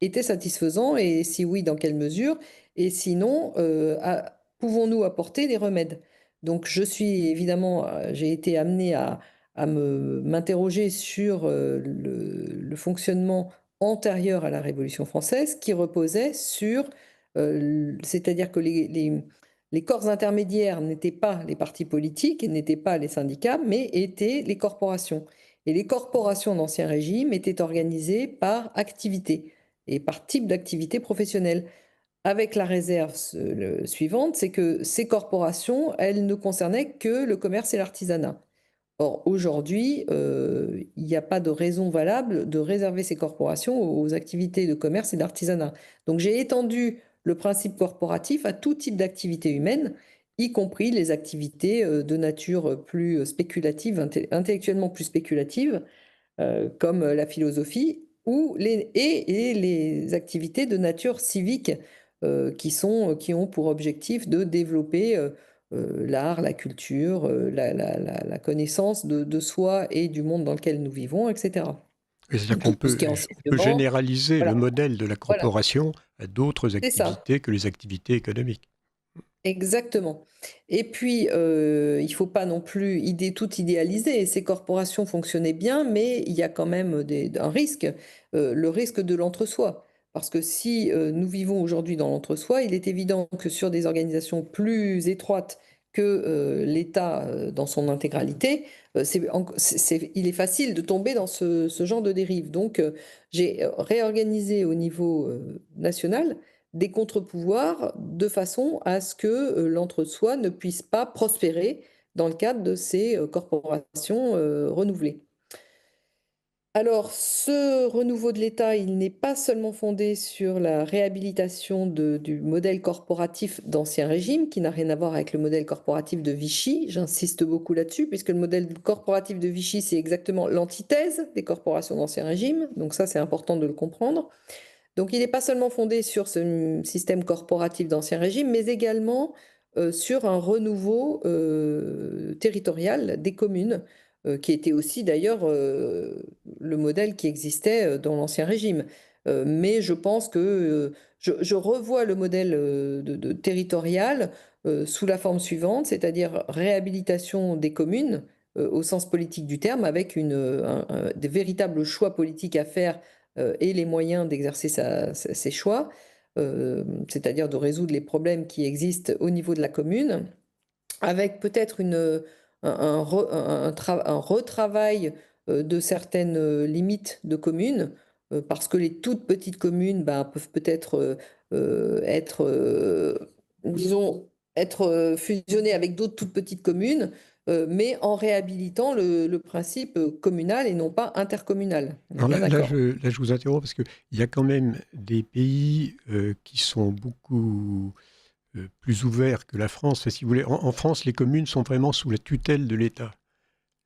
était satisfaisant, et si oui, dans quelle mesure, et sinon, pouvons-nous apporter des remèdes? Donc je suis évidemment, j'ai été amenée à m'interroger sur le fonctionnement antérieur à la Révolution française, qui reposait sur, c'est-à-dire que les corps intermédiaires n'étaient pas les partis politiques et n'étaient pas les syndicats, mais étaient les corporations. Et les corporations d'Ancien Régime étaient organisées par activité et par type d'activité professionnelle. Avec la réserve suivante, c'est que ces corporations, elles ne concernaient que le commerce et l'artisanat. Or, aujourd'hui, il n'y a pas de raison valable de réserver ces corporations aux activités de commerce et d'artisanat. Donc, j'ai étendu le principe corporatif à tout type d'activité humaine, y compris les activités de nature plus spéculative, intellectuellement plus spéculative, comme la philosophie, et les activités de nature civique qui ont pour objectif de développer l'art, la culture, la connaissance de soi et du monde dans lequel nous vivons, etc. C'est-à-dire qu'on Tout peut, ce qui est on peut enseignement, généraliser le voilà, modèle de la voilà, corporation à d'autres c'est ça. activités que les activités économiques. Exactement. Et puis, il ne faut pas non plus tout idéaliser. Ces corporations fonctionnaient bien, mais il y a quand même un risque, le risque de l'entre-soi. Parce que si nous vivons aujourd'hui dans l'entre-soi, il est évident que sur des organisations plus étroites que l'État dans son intégralité, il est facile de tomber dans ce genre de dérive. Donc, j'ai réorganisé au niveau national des contre-pouvoirs de façon à ce que l'entre-soi ne puisse pas prospérer dans le cadre de ces corporations renouvelées. Alors, ce renouveau de l'État, il n'est pas seulement fondé sur la réhabilitation du modèle corporatif d'Ancien Régime, qui n'a rien à voir avec le modèle corporatif de Vichy. J'insiste beaucoup là-dessus, puisque le modèle corporatif de Vichy, c'est exactement l'antithèse des corporations d'Ancien Régime. Donc ça, c'est important de le comprendre. Donc il n'est pas seulement fondé sur ce système corporatif d'Ancien Régime, mais également sur un renouveau territorial des communes, qui était aussi d'ailleurs le modèle qui existait dans l'Ancien Régime. Mais je pense que je revois le modèle territorial sous la forme suivante, c'est-à-dire réhabilitation des communes au sens politique du terme, avec des véritables choix politiques à faire et les moyens d'exercer ces choix, c'est-à-dire de résoudre les problèmes qui existent au niveau de la commune, avec peut-être un retravail de certaines limites de communes, parce que les toutes petites communes peuvent peut-être être, disons, être fusionnées avec d'autres toutes petites communes, mais en réhabilitant le principe communal et non pas intercommunal. On est Alors bien d'accord. là, je vous interromps parce qu'il y a quand même des pays qui sont beaucoup plus ouverts que la France. Enfin, si vous voulez, en France, les communes sont vraiment sous la tutelle de l'État.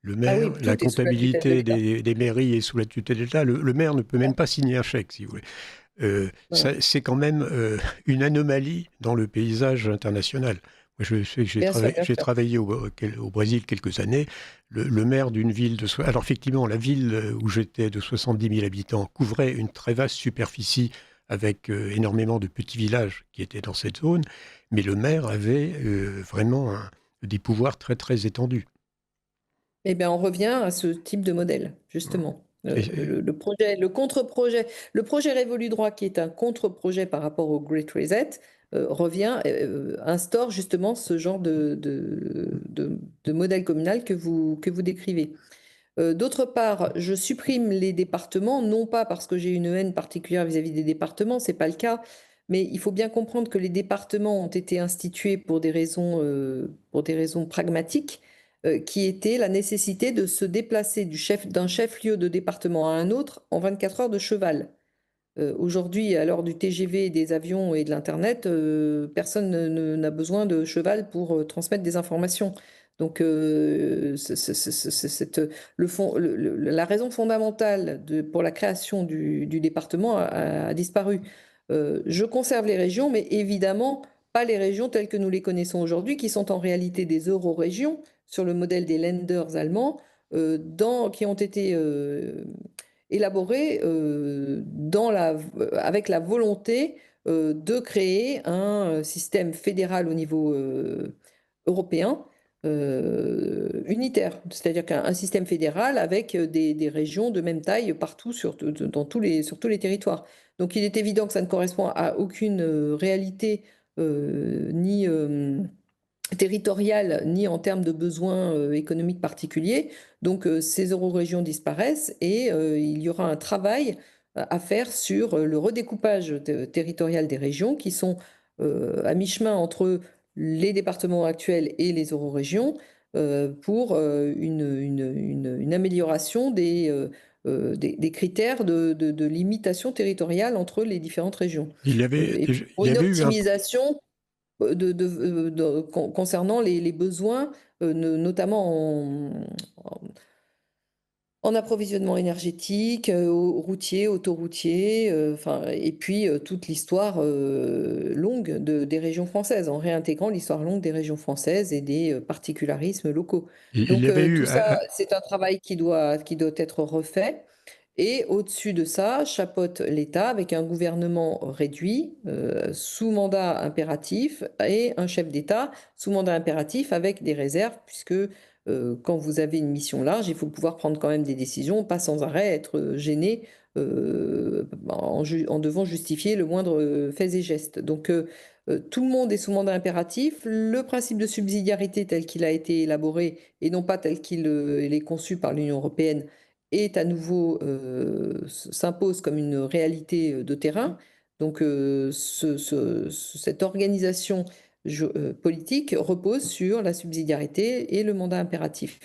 Le Ah maire, oui, la tout est sous la tutelle de comptabilité l'État. des mairies est sous la tutelle de l'État. Le maire ne peut même pas signer un chèque, si vous voulez. Voilà. C'est quand même une anomalie dans le paysage international. Moi, je sais que Bien sûr, bien j'ai sûr. travaillé au Brésil quelques années. Le maire d'une ville alors effectivement, la ville où j'étais de 70 000 habitants couvrait une très vaste superficie avec énormément de petits villages qui étaient dans cette zone, mais le maire avait vraiment des pouvoirs très très étendus. Eh bien, on revient à ce type de modèle, justement. Et- Le projet, le contre-projet, le projet Révolu Droit, qui est un contre-projet par rapport au Great Reset, instaure justement ce genre de modèle communal que vous décrivez. D'autre part, je supprime les départements, non pas parce que j'ai une haine particulière vis-à-vis des départements, c'est pas le cas, mais il faut bien comprendre que les départements ont été institués pour des raisons pragmatiques, qui étaient la nécessité de se déplacer d'un chef-lieu de département à un autre en 24 heures de cheval. Aujourd'hui, à l'heure du TGV, des avions et de l'Internet, personne n'a besoin de cheval pour transmettre des informations. Donc, la raison fondamentale pour la création du département a disparu. Je conserve les régions, mais évidemment pas les régions telles que nous les connaissons aujourd'hui, qui sont en réalité des euro-régions, sur le modèle des Länders allemands, qui ont été élaboré avec la volonté de créer un système fédéral au niveau européen unitaire, c'est-à-dire qu'un système fédéral avec des régions de même taille partout sur tous les territoires. Donc il est évident que ça ne correspond à aucune réalité ni territoriale ni en termes de besoins économiques particuliers. Donc ces eurorégions disparaissent et il y aura un travail à faire sur le redécoupage territorial des régions qui sont à mi-chemin entre les départements actuels et les eurorégions pour une amélioration des critères de limitation territoriale entre les différentes régions. Et puis pour il y une avait eu un, optimisation concernant les besoins, notamment en approvisionnement énergétique, routier, autoroutier, et puis toute l'histoire longue des régions françaises, en réintégrant l'histoire longue des régions françaises et des particularismes locaux. il y Donc avait tout eu ça, c'est un travail qui doit être refait. Et au-dessus de ça, chapeaute l'État avec un gouvernement réduit, sous mandat impératif, et un chef d'État sous mandat impératif avec des réserves, puisque quand vous avez une mission large, il faut pouvoir prendre quand même des décisions, pas sans arrêt être gêné en devant justifier le moindre fait et geste. Donc tout le monde est sous mandat impératif. Le principe de subsidiarité tel qu'il a été élaboré et non pas tel qu'il est conçu par l'Union européenne est à nouveau s'impose comme une réalité de terrain. Donc cette organisation politique repose sur la subsidiarité et le mandat impératif.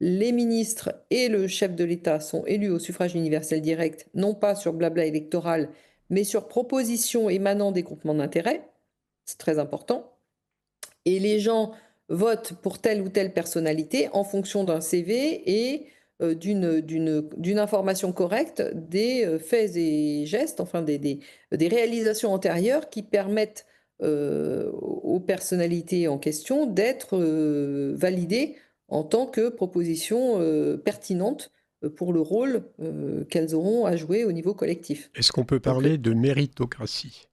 Les ministres et le chef de l'État sont élus au suffrage universel direct, non pas sur blabla électoral, mais sur proposition émanant des groupements d'intérêt. C'est très important. Et les gens votent pour telle ou telle personnalité en fonction d'un CV et d'une information correcte des faits et gestes, enfin des réalisations antérieures qui permettent aux personnalités en question d'être validées en tant que propositions pertinentes pour le rôle qu'elles auront à jouer au niveau collectif. est-ce qu'on peut Donc parler de méritocratie?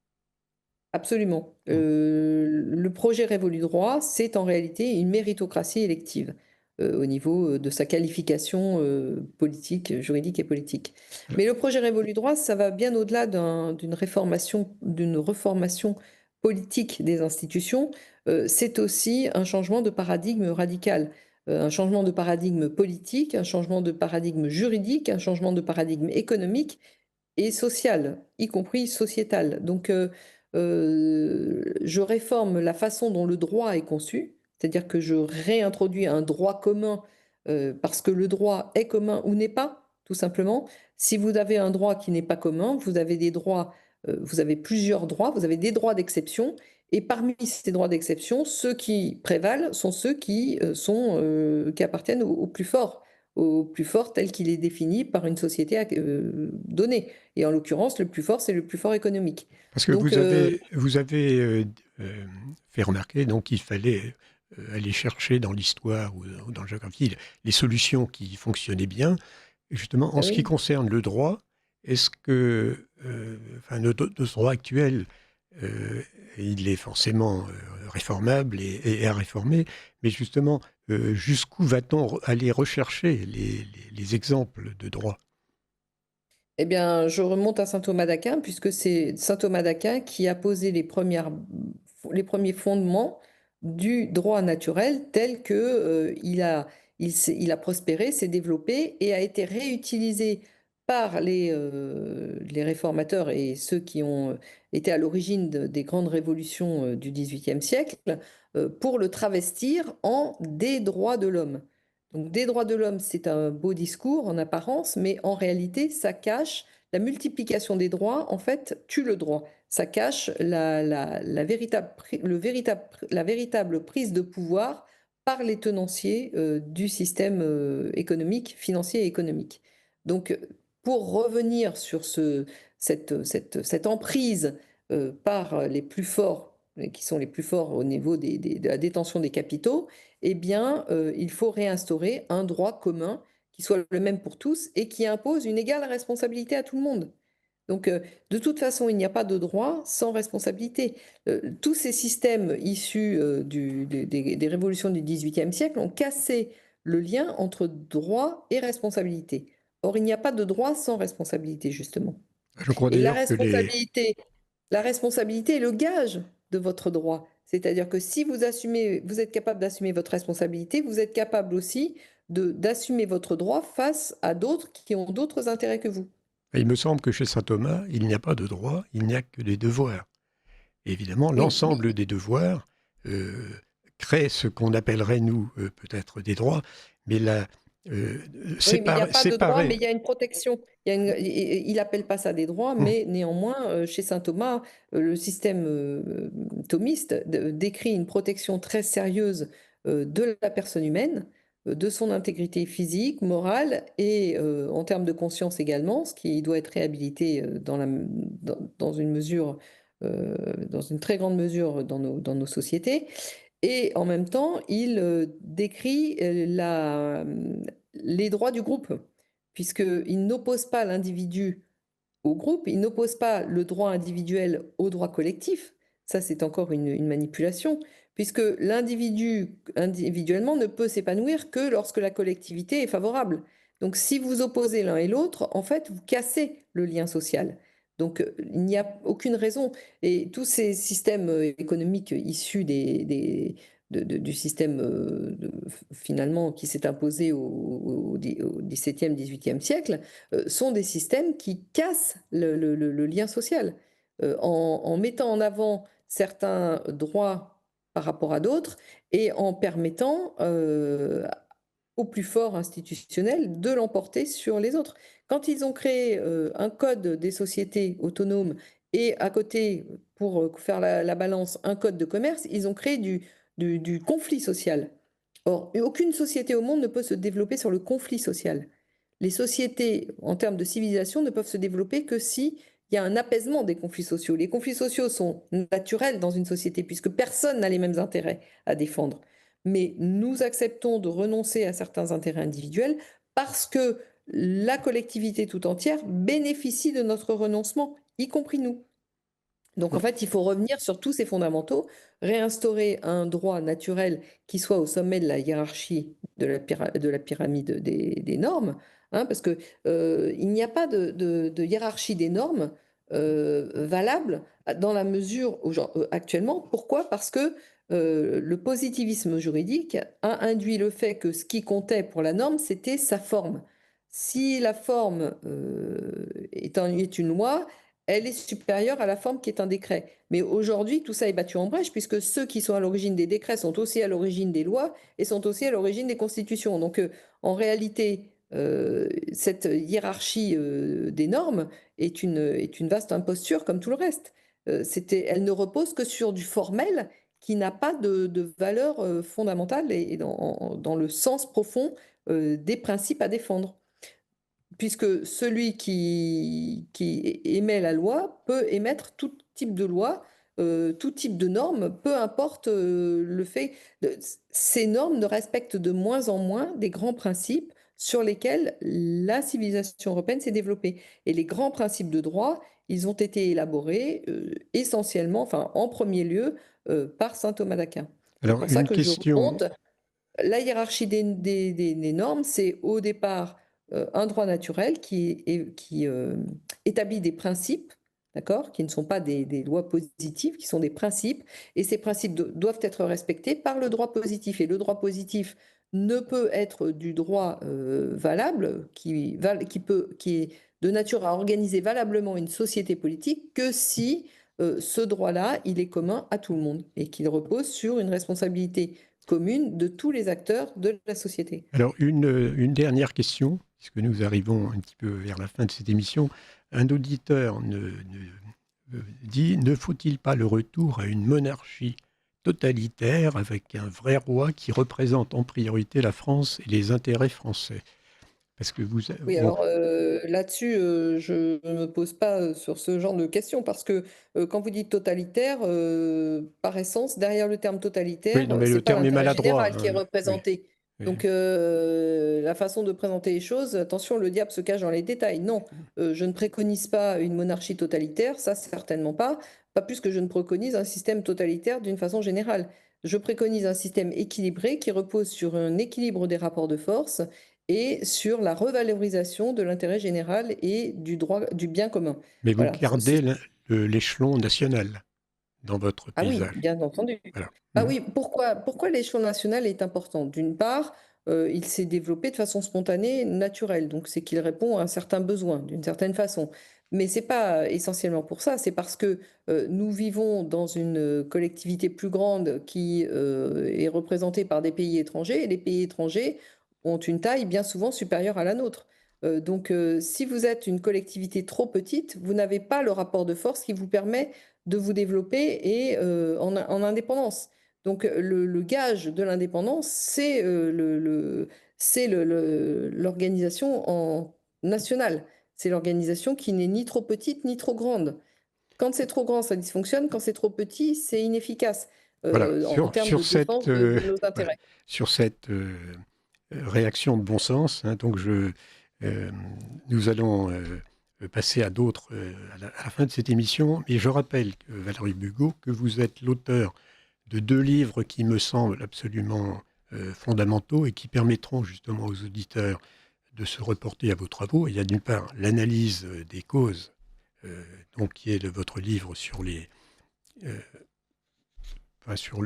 Absolument. Mmh. Le projet Révolu droit, c'est en réalité une méritocratie élective au niveau de sa qualification politique, juridique et politique. Mais le projet Révolu droit, ça va bien au-delà d'une reformation politique des institutions. C'est aussi un changement de paradigme radical, un changement de paradigme politique, un changement de paradigme juridique, un changement de paradigme économique et social, y compris sociétal. Donc, je réforme la façon dont le droit est conçu, c'est-à-dire que je réintroduis un droit commun parce que le droit est commun ou n'est pas, tout simplement. Si vous avez un droit qui n'est pas commun, vous avez des droits, vous avez plusieurs droits, vous avez des droits d'exception, et parmi ces droits d'exception, ceux qui prévalent sont ceux qui appartiennent aux plus fort tel qu'il est défini par une société donnée. Et en l'occurrence, le plus fort, c'est le plus fort économique. Parce que Donc, vous avez fait remarquer donc qu'il fallait aller chercher dans l'histoire ou dans la géographie les solutions qui fonctionnaient bien. Et justement, en ah ce qui oui. concerne le droit, est-ce que enfin, notre droit actuel, euh, il est forcément réformable et à réformer, mais justement, jusqu'où va-t-on aller rechercher les exemples de droit? Eh bien, je remonte à saint Thomas d'Aquin, puisque c'est saint Thomas d'Aquin qui a posé les premiers fondements du droit naturel tel que il a prospéré, s'est développé et a été réutilisé par les réformateurs et ceux qui ont été à l'origine des grandes révolutions du XVIIIe siècle pour le travestir en des droits de l'homme. Donc, des droits de l'homme, c'est un beau discours en apparence, mais en réalité, ça cache la multiplication des droits, en fait, tue le droit. Ça cache la véritable prise de pouvoir par les tenanciers du système économique, financier et économique. Donc, pour revenir sur cette emprise par les plus forts, qui sont les plus forts au niveau de la détention des capitaux, eh bien, il faut réinstaurer un droit commun qui soit le même pour tous et qui impose une égale responsabilité à tout le monde. Donc, de toute façon, il n'y a pas de droit sans responsabilité. Tous ces systèmes issus des révolutions du XVIIIe siècle ont cassé le lien entre droit et responsabilité. Or, il n'y a pas de droit sans responsabilité, justement. Je crois Et d'ailleurs que les... la responsabilité est le gage de votre droit. C'est-à-dire que si vous assumez, vous êtes capable d'assumer votre responsabilité, vous êtes capable aussi d'assumer votre droit face à d'autres qui ont d'autres intérêts que vous. Il me semble que chez saint Thomas, il n'y a pas de droit, il n'y a que des devoirs. Et évidemment, Oui, mais l'ensemble des devoirs euh, crée ce qu'on appellerait, nous, peut-être des droits, mais Oui, mais il n'y a pas de droit, mais séparer. il y a une protection. Il n'appelle pas ça des droits, Hum. mais néanmoins, chez saint Thomas, le système thomiste décrit une protection très sérieuse de la personne humaine, de son intégrité physique, morale et en termes de conscience également, ce qui doit être réhabilité dans une mesure, dans une très grande mesure dans nos sociétés. Et en même temps, il décrit les droits du groupe, puisqu'il n'oppose pas l'individu au groupe, il n'oppose pas le droit individuel au droit collectif. Ça, c'est encore une manipulation, puisque l'individu individuellement ne peut s'épanouir que lorsque la collectivité est favorable. Donc, si vous opposez l'un et l'autre, en fait, vous cassez le lien social. Donc, il n'y a aucune raison. Et tous ces systèmes économiques issus du système finalement qui s'est imposé au XVIIe, XVIIIe siècle, sont des systèmes qui cassent le lien social en mettant en avant certains droits par rapport à d'autres et en permettant aux plus forts institutionnels de l'emporter sur les autres. Quand ils ont créé un code des sociétés autonomes et à côté, pour faire la balance, un code de commerce, ils ont créé du conflit social. Or, aucune société au monde ne peut se développer sur le conflit social. Les sociétés, en termes de civilisation, ne peuvent se développer que si il y a un apaisement des conflits sociaux. Les conflits sociaux sont naturels dans une société puisque personne n'a les mêmes intérêts à défendre. Mais nous acceptons de renoncer à certains intérêts individuels parce que la collectivité tout entière bénéficie de notre renoncement, y compris nous. Donc, en fait, il faut revenir sur tous ces fondamentaux, réinstaurer un droit naturel qui soit au sommet de la hiérarchie de la pyramide des normes, hein, parce que il n'y a pas de hiérarchie des normes valable dans la mesure actuellement. Pourquoi? Parce que le positivisme juridique a induit le fait que ce qui comptait pour la norme, c'était sa forme. Si la forme est une loi, elle est supérieure à la forme qui est un décret. Mais aujourd'hui, tout ça est battu en brèche, puisque ceux qui sont à l'origine des décrets sont aussi à l'origine des lois et sont aussi à l'origine des constitutions. Donc, en réalité, cette hiérarchie des normes est une vaste imposture, comme tout le reste. Elle ne repose que sur du formel qui n'a pas de valeur fondamentale et dans le sens profond des principes à défendre, puisque celui qui émet la loi peut émettre tout type de loi, tout type de normes, peu importe le fait. Ces normes ne respectent de moins en moins des grands principes sur lesquels la civilisation européenne s'est développée. Et les grands principes de droit, ils ont été élaborés essentiellement, enfin en premier lieu, par saint Thomas d'Aquin. C'est Alors, pour ça une que je question. remonte. La hiérarchie des normes, c'est au départ un droit naturel qui établit des principes, d'accord, qui ne sont pas des lois positives, qui sont des principes, et ces principes doivent être respectés par le droit positif. Et le droit positif ne peut être du droit valable, qui est de nature à organiser valablement une société politique, que si ce droit-là, il est commun à tout le monde et qu'il repose sur une responsabilité commune de tous les acteurs de la société. Alors, une dernière question, puisque nous arrivons un petit peu vers la fin de cette émission. Un auditeur dit: ne faut-il pas le retour à une monarchie totalitaire avec un vrai roi qui représente en priorité la France et les intérêts français? Parce que vous... Oui, bon, alors là-dessus, je ne me pose pas sur ce genre de questions parce que quand vous dites totalitaire, par essence, derrière le terme oui, totalitaire, non, mais c'est le pas terme est l'intérêt maladroit. général qui est Hein. Oui, représenté. oui. Donc la façon de présenter les choses, attention, le diable se cache dans les détails. Non, je ne préconise pas une monarchie totalitaire, ça certainement pas. Pas plus que je ne préconise un système totalitaire d'une façon générale. Je préconise un système équilibré qui repose sur un équilibre des rapports de force et sur la revalorisation de l'intérêt général et du droit du bien commun. Mais vous Voilà. gardez l'échelon national dans votre Ah oui, paysage. bien entendu. Voilà. Ah oui, pourquoi l'échelon national est important? D'une part, il s'est développé de façon spontanée, naturelle, donc c'est qu'il répond à un certain besoin, d'une certaine façon. Mais c'est pas essentiellement pour ça, c'est parce que nous vivons dans une collectivité plus grande qui est représentée par des pays étrangers, et les pays étrangers ont une taille bien souvent supérieure à la nôtre. Donc, si vous êtes une collectivité trop petite, vous n'avez pas le rapport de force qui vous permet de vous développer et en indépendance. Donc le gage de l'indépendance, c'est l'organisation nationale. C'est l'organisation qui n'est ni trop petite ni trop grande. Quand c'est trop grand, ça dysfonctionne. Quand c'est trop petit, c'est inefficace Voilà. en termes de défense de nos Voilà. intérêts. Sur cette réaction de bon sens, hein, donc nous allons passer à d'autres à la fin de cette émission. Et je rappelle, Valérie Bugeaud, que vous êtes l'auteur de 2 livres qui me semblent absolument fondamentaux et qui permettront justement aux auditeurs de se reporter à vos travaux. Il y a d'une part l'analyse des causes, donc qui est votre livre sur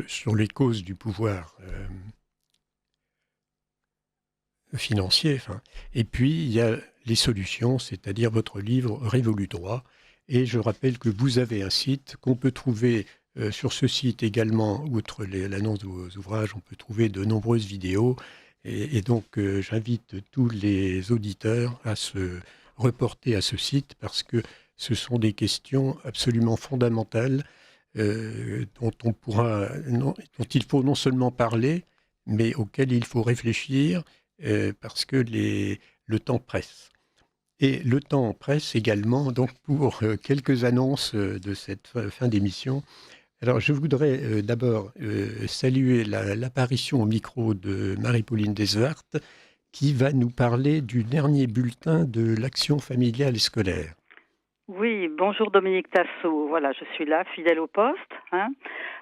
sur les causes du pouvoir financier. Et puis, il y a les solutions, c'est-à-dire votre livre Révolu droit. Et je rappelle que vous avez un site qu'on peut trouver sur ce site également, outre l'annonce de vos ouvrages, on peut trouver de nombreuses vidéos. Et donc, j'invite tous les auditeurs à se reporter à ce site parce que ce sont des questions absolument fondamentales dont il faut non seulement parler, mais auxquelles il faut réfléchir parce que le temps presse. Et le temps presse également donc pour quelques annonces de cette fin d'émission. Alors, je voudrais d'abord saluer l'apparition au micro de Marie-Pauline Desvart, qui va nous parler du dernier bulletin de l'action familiale et scolaire. Oui, bonjour Dominique Tassot. Voilà, je suis là, fidèle au poste.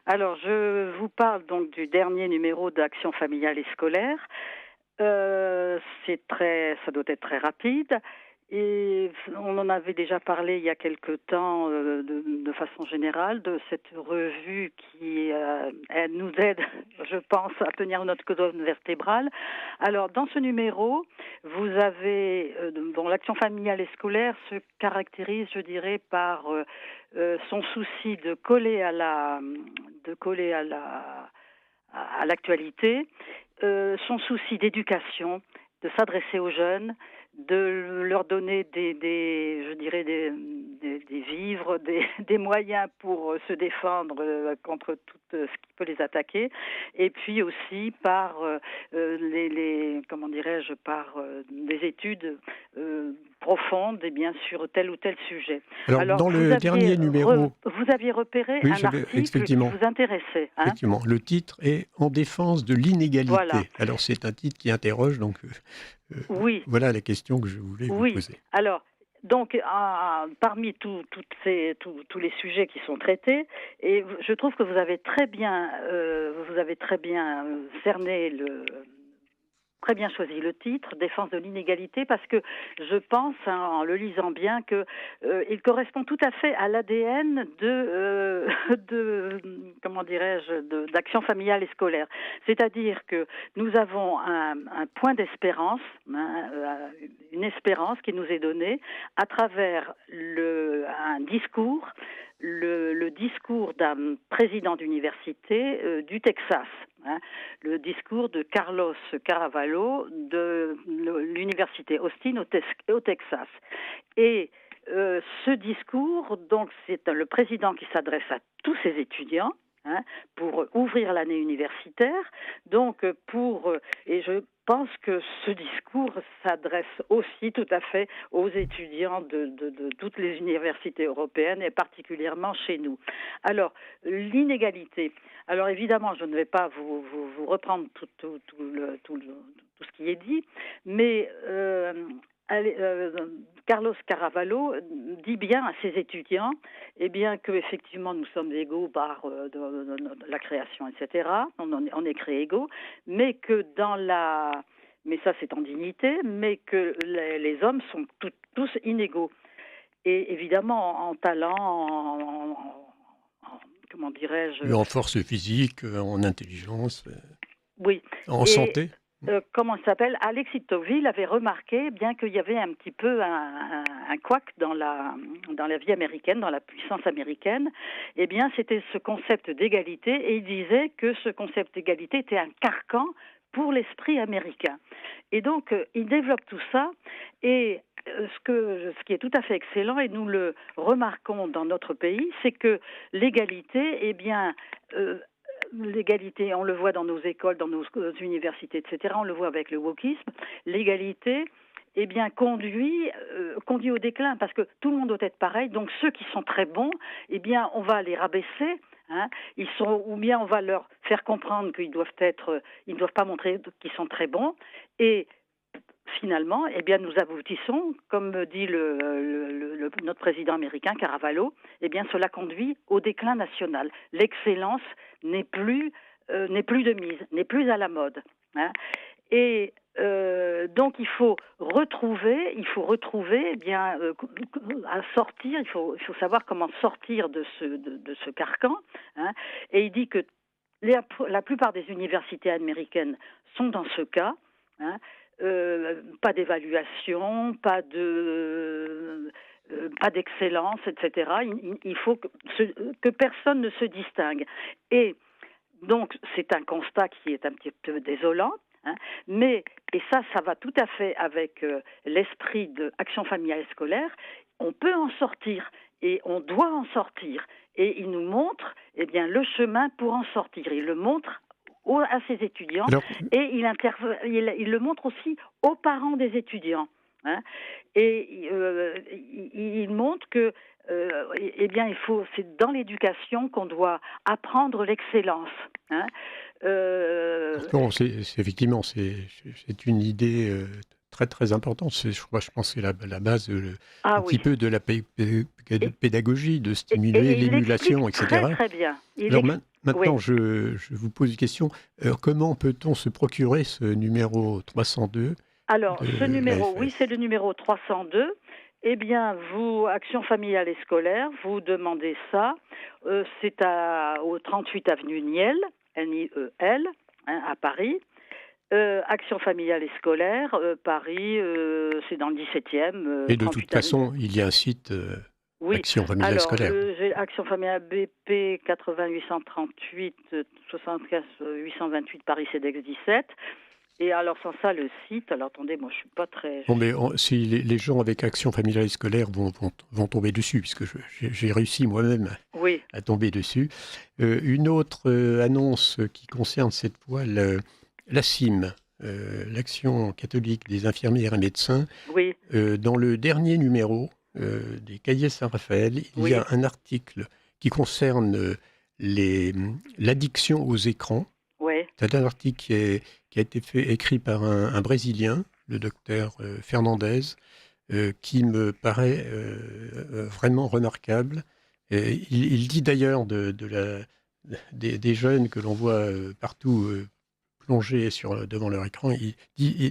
Alors, je vous parle donc du dernier numéro d'Action familiale et scolaire. Ça doit être très rapide. Et on en avait déjà parlé il y a quelque temps de façon générale de cette revue qui elle nous aide, je pense, à tenir notre colonne vertébrale. Alors, dans ce numéro, vous avez l'action familiale et scolaire se caractérise, je dirais, par son souci de coller à l'actualité, son souci d'éducation, de s'adresser aux jeunes, de leur donner des vivres, des moyens pour se défendre contre tout ce qui peut les attaquer, et puis aussi par des études profondes et bien sur tel ou tel sujet. Alors, dans le dernier numéro, vous aviez repéré oui, un article qui vous intéressait. Effectivement, le titre est En défense de l'inégalité. Voilà. Alors, c'est un titre qui interroge, donc oui. Voilà la question que je voulais vous poser. Alors, donc, parmi tous les sujets qui sont traités, et je trouve que vous avez très bien cerné très bien choisi le titre, Défense de l'inégalité, parce que je pense, en le lisant bien, que il correspond tout à fait à l'ADN d'Action familiale et scolaire. C'est-à-dire que nous avons un point d'espérance, une espérance qui nous est donnée à travers un discours, le discours d'un président d'université du Texas. Le discours de Carlos Caravallo de l'université Austin au Texas. Et ce discours, donc, c'est le président qui s'adresse à tous ses étudiants pour ouvrir l'année universitaire. Donc, et je pense que ce discours s'adresse aussi tout à fait aux étudiants de toutes les universités européennes et particulièrement chez nous. Alors, l'inégalité. Alors évidemment, je ne vais pas vous reprendre tout ce qui est dit, mais Carlos Caravallo dit bien à ses étudiants, que effectivement nous sommes égaux par la création, etc. On est créés égaux, mais que mais ça c'est en dignité, mais que les hommes sont tous inégaux. Et évidemment en talent, comment dirais-je, en force physique, en intelligence, oui, en santé. Comment il s'appelle, Alexis de Tocqueville avait remarqué, bien qu'il y avait un petit peu un couac dans la vie américaine, dans la puissance américaine, c'était ce concept d'égalité, et il disait que ce concept d'égalité était un carcan pour l'esprit américain. Et donc, il développe tout ça, et ce qui est tout à fait excellent, et nous le remarquons dans notre pays, c'est que l'égalité, l'égalité, on le voit dans nos écoles, dans nos universités, etc., on le voit avec le wokisme, l'égalité conduit au déclin, parce que tout le monde doit être pareil, donc ceux qui sont très bons, on va les rabaisser, ou bien on va leur faire comprendre qu'ils ils ne doivent pas montrer qu'ils sont très bons, et finalement, nous aboutissons, comme dit notre président américain Caravallo, cela conduit au déclin national. L'excellence n'est plus de mise, n'est plus à la mode. Et donc il faut retrouver à sortir. Il faut savoir comment sortir de ce carcan. Et il dit que la plupart des universités américaines sont dans ce cas. Pas d'évaluation, pas d'excellence, etc. Il faut que personne ne se distingue. Et donc, c'est un constat qui est un petit peu désolant, et ça va tout à fait avec l'esprit de Action familiale et scolaire. On peut en sortir et on doit en sortir. Et il nous montre le chemin pour en sortir. Il le montre à ses étudiants. Alors, et il le montre aussi aux parents des étudiants. Et il montre que c'est dans l'éducation qu'on doit apprendre l'excellence. Effectivement, c'est une idée très très important. Je pense que c'est la base Ah un petit oui. peu de la Et, pédagogie, de et stimuler il l'émulation, explique très etc. très bien. Alors Oui. maintenant, je vous pose une question. Comment peut-on se procurer ce numéro 302 Alors, ce de numéro, oui, c'est l'AFS? le numéro 302. Eh bien, vous, Action familiale et scolaire, vous demandez ça. C'est au 38 avenue Niel, Niel, hein, à Paris. Action familiale et scolaire, Paris, c'est dans le 17e, Et de toute 38 avenue. façon, il y a un site Oui, Action familiale alors, scolaire. j'ai Action familiale BP 80 838 75 828 Paris CEDEX 17. Et alors, sans ça, le site, alors attendez, moi je suis pas très. Bon, mais si les gens avec Action familiale et scolaire vont tomber dessus, puisque j'ai réussi moi-même Oui, à tomber dessus. Une autre annonce qui concerne cette fois la CIM, l'Action catholique des infirmières et médecins. oui, Dans le dernier numéro des Cahiers Saint-Raphaël, il y oui, a un article qui concerne l'addiction aux écrans. oui, C'est un article qui a été écrit par un Brésilien, le docteur Fernandez, qui me paraît vraiment remarquable. Il dit d'ailleurs des jeunes que l'on voit partout plongés devant leur écran, il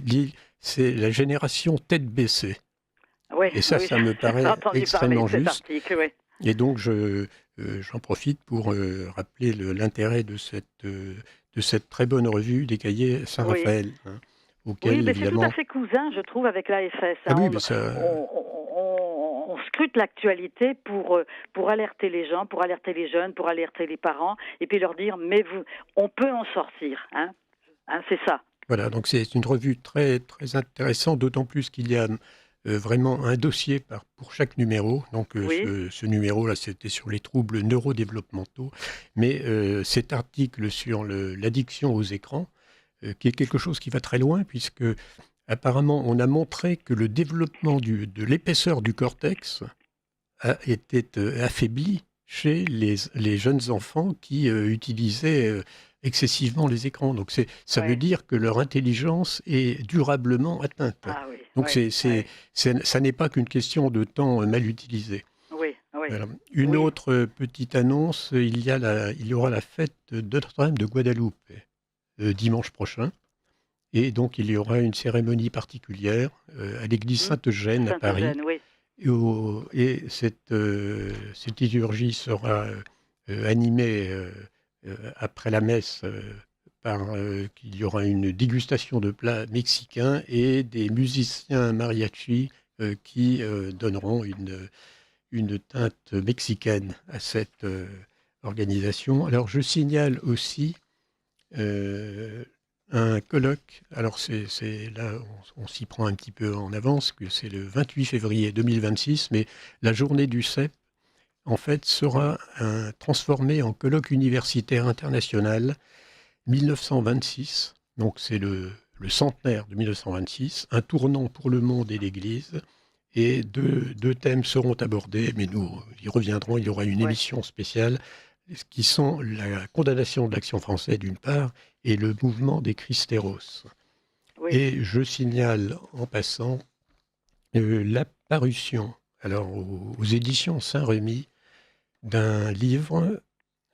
dit c'est la génération tête baissée. oui, Et ça, oui, ça me j'ai paraît entendu parler extrêmement de cet juste. article, oui. Et donc, j'en profite pour rappeler l'intérêt de cette très bonne revue des Cahiers Oui, Saint-Raphaël, hein, oui, auquel, mais c'est tout à évidemment... fait cousin, je trouve, avec l'AFS. Ah Hein. oui, mais ça... On scrute l'actualité pour alerter les gens, pour alerter les jeunes, pour alerter les parents, et puis leur dire, mais on peut en sortir. Hein. Hein, c'est ça. Voilà, donc c'est une revue très, très intéressante, d'autant plus qu'il y a vraiment un dossier pour chaque numéro. Donc Oui, ce numéro-là, c'était sur les troubles neurodéveloppementaux, mais cet article sur l'addiction aux écrans, qui est quelque chose qui va très loin, puisque apparemment on a montré que le développement de l'épaisseur du cortex a été affaibli chez les jeunes enfants qui utilisaient excessivement les écrans. Donc ça veut ouais. dire que leur intelligence est durablement atteinte. Ah oui, Donc ouais, ouais. ça n'est pas qu'une question de temps mal utilisé. Oui, oui, Voilà. Une oui, autre petite annonce, il y aura la fête de Notre-Dame de Guadeloupe dimanche prochain. Et donc il y aura une cérémonie particulière à l'église Sainte-Eugène à Paris. Saint-Eugène, oui. Et cette liturgie sera animée après la messe qu'il y aura une dégustation de plats mexicains et des musiciens mariachi qui donneront une teinte mexicaine à cette organisation. Alors je signale aussi un colloque, alors là on s'y prend un petit peu en avance, que c'est le 28 février 2026, mais la journée du CEP, en fait, sera transformée en colloque universitaire international 1926, donc c'est le centenaire de 1926, un tournant pour le monde et l'Église, et deux thèmes seront abordés, mais nous y reviendrons, il y aura une Ouais. émission spéciale, qui sont la condamnation de l'action française d'une part, et le mouvement des Christéros. Oui. Et je signale en passant la parution, alors aux éditions Saint-Remy, d'un livre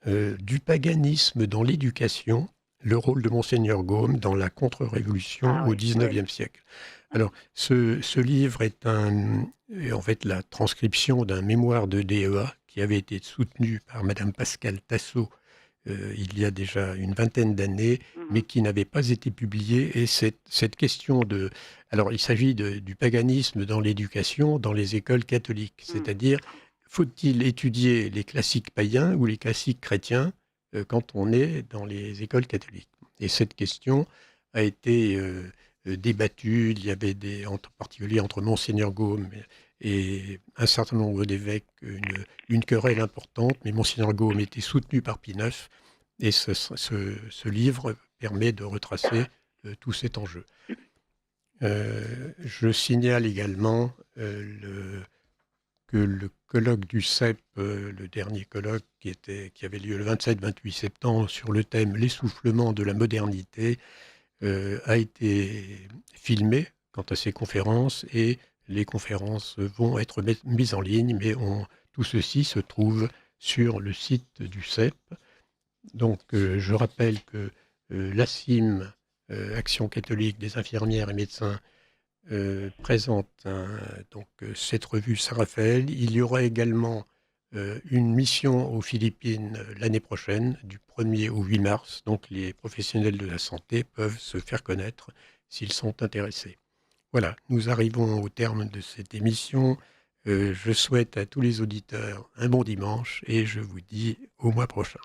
du paganisme dans l'éducation, le rôle de Monseigneur Gaume dans la contre-révolution Ah au oui, oui. XIXe siècle. Alors, ce livre est en fait la transcription d'un mémoire de DEA qui avait été soutenu par Madame Pascale Tassot il y a déjà une vingtaine d'années, mais qui n'avait pas été publié. Et cette question de... Alors, il s'agit du paganisme dans l'éducation, dans les écoles catholiques. C'est-à-dire, faut-il étudier les classiques païens ou les classiques chrétiens quand on est dans les écoles catholiques? Et cette question a été débattue. Il y avait en particulier entre Monseigneur Gaume et un certain nombre d'évêques, une querelle importante, mais Monseigneur Gaume était soutenu par Pie IX, et ce livre permet de retracer tout cet enjeu. Je signale également que le colloque du CEP, le dernier colloque qui avait lieu le 27-28 septembre sur le thème « L'essoufflement de la modernité », a été filmé quant à ces conférences, et les conférences vont être mises en ligne, mais tout ceci se trouve sur le site du CEP. Donc, je rappelle que l'ACIM, Action catholique des infirmières et médecins, présente cette revue Saint-Raphaël. Il y aura également une mission aux Philippines l'année prochaine, du 1er au 8 mars. Donc, les professionnels de la santé peuvent se faire connaître s'ils sont intéressés. Voilà, nous arrivons au terme de cette émission. Je souhaite à tous les auditeurs un bon dimanche et je vous dis au mois prochain.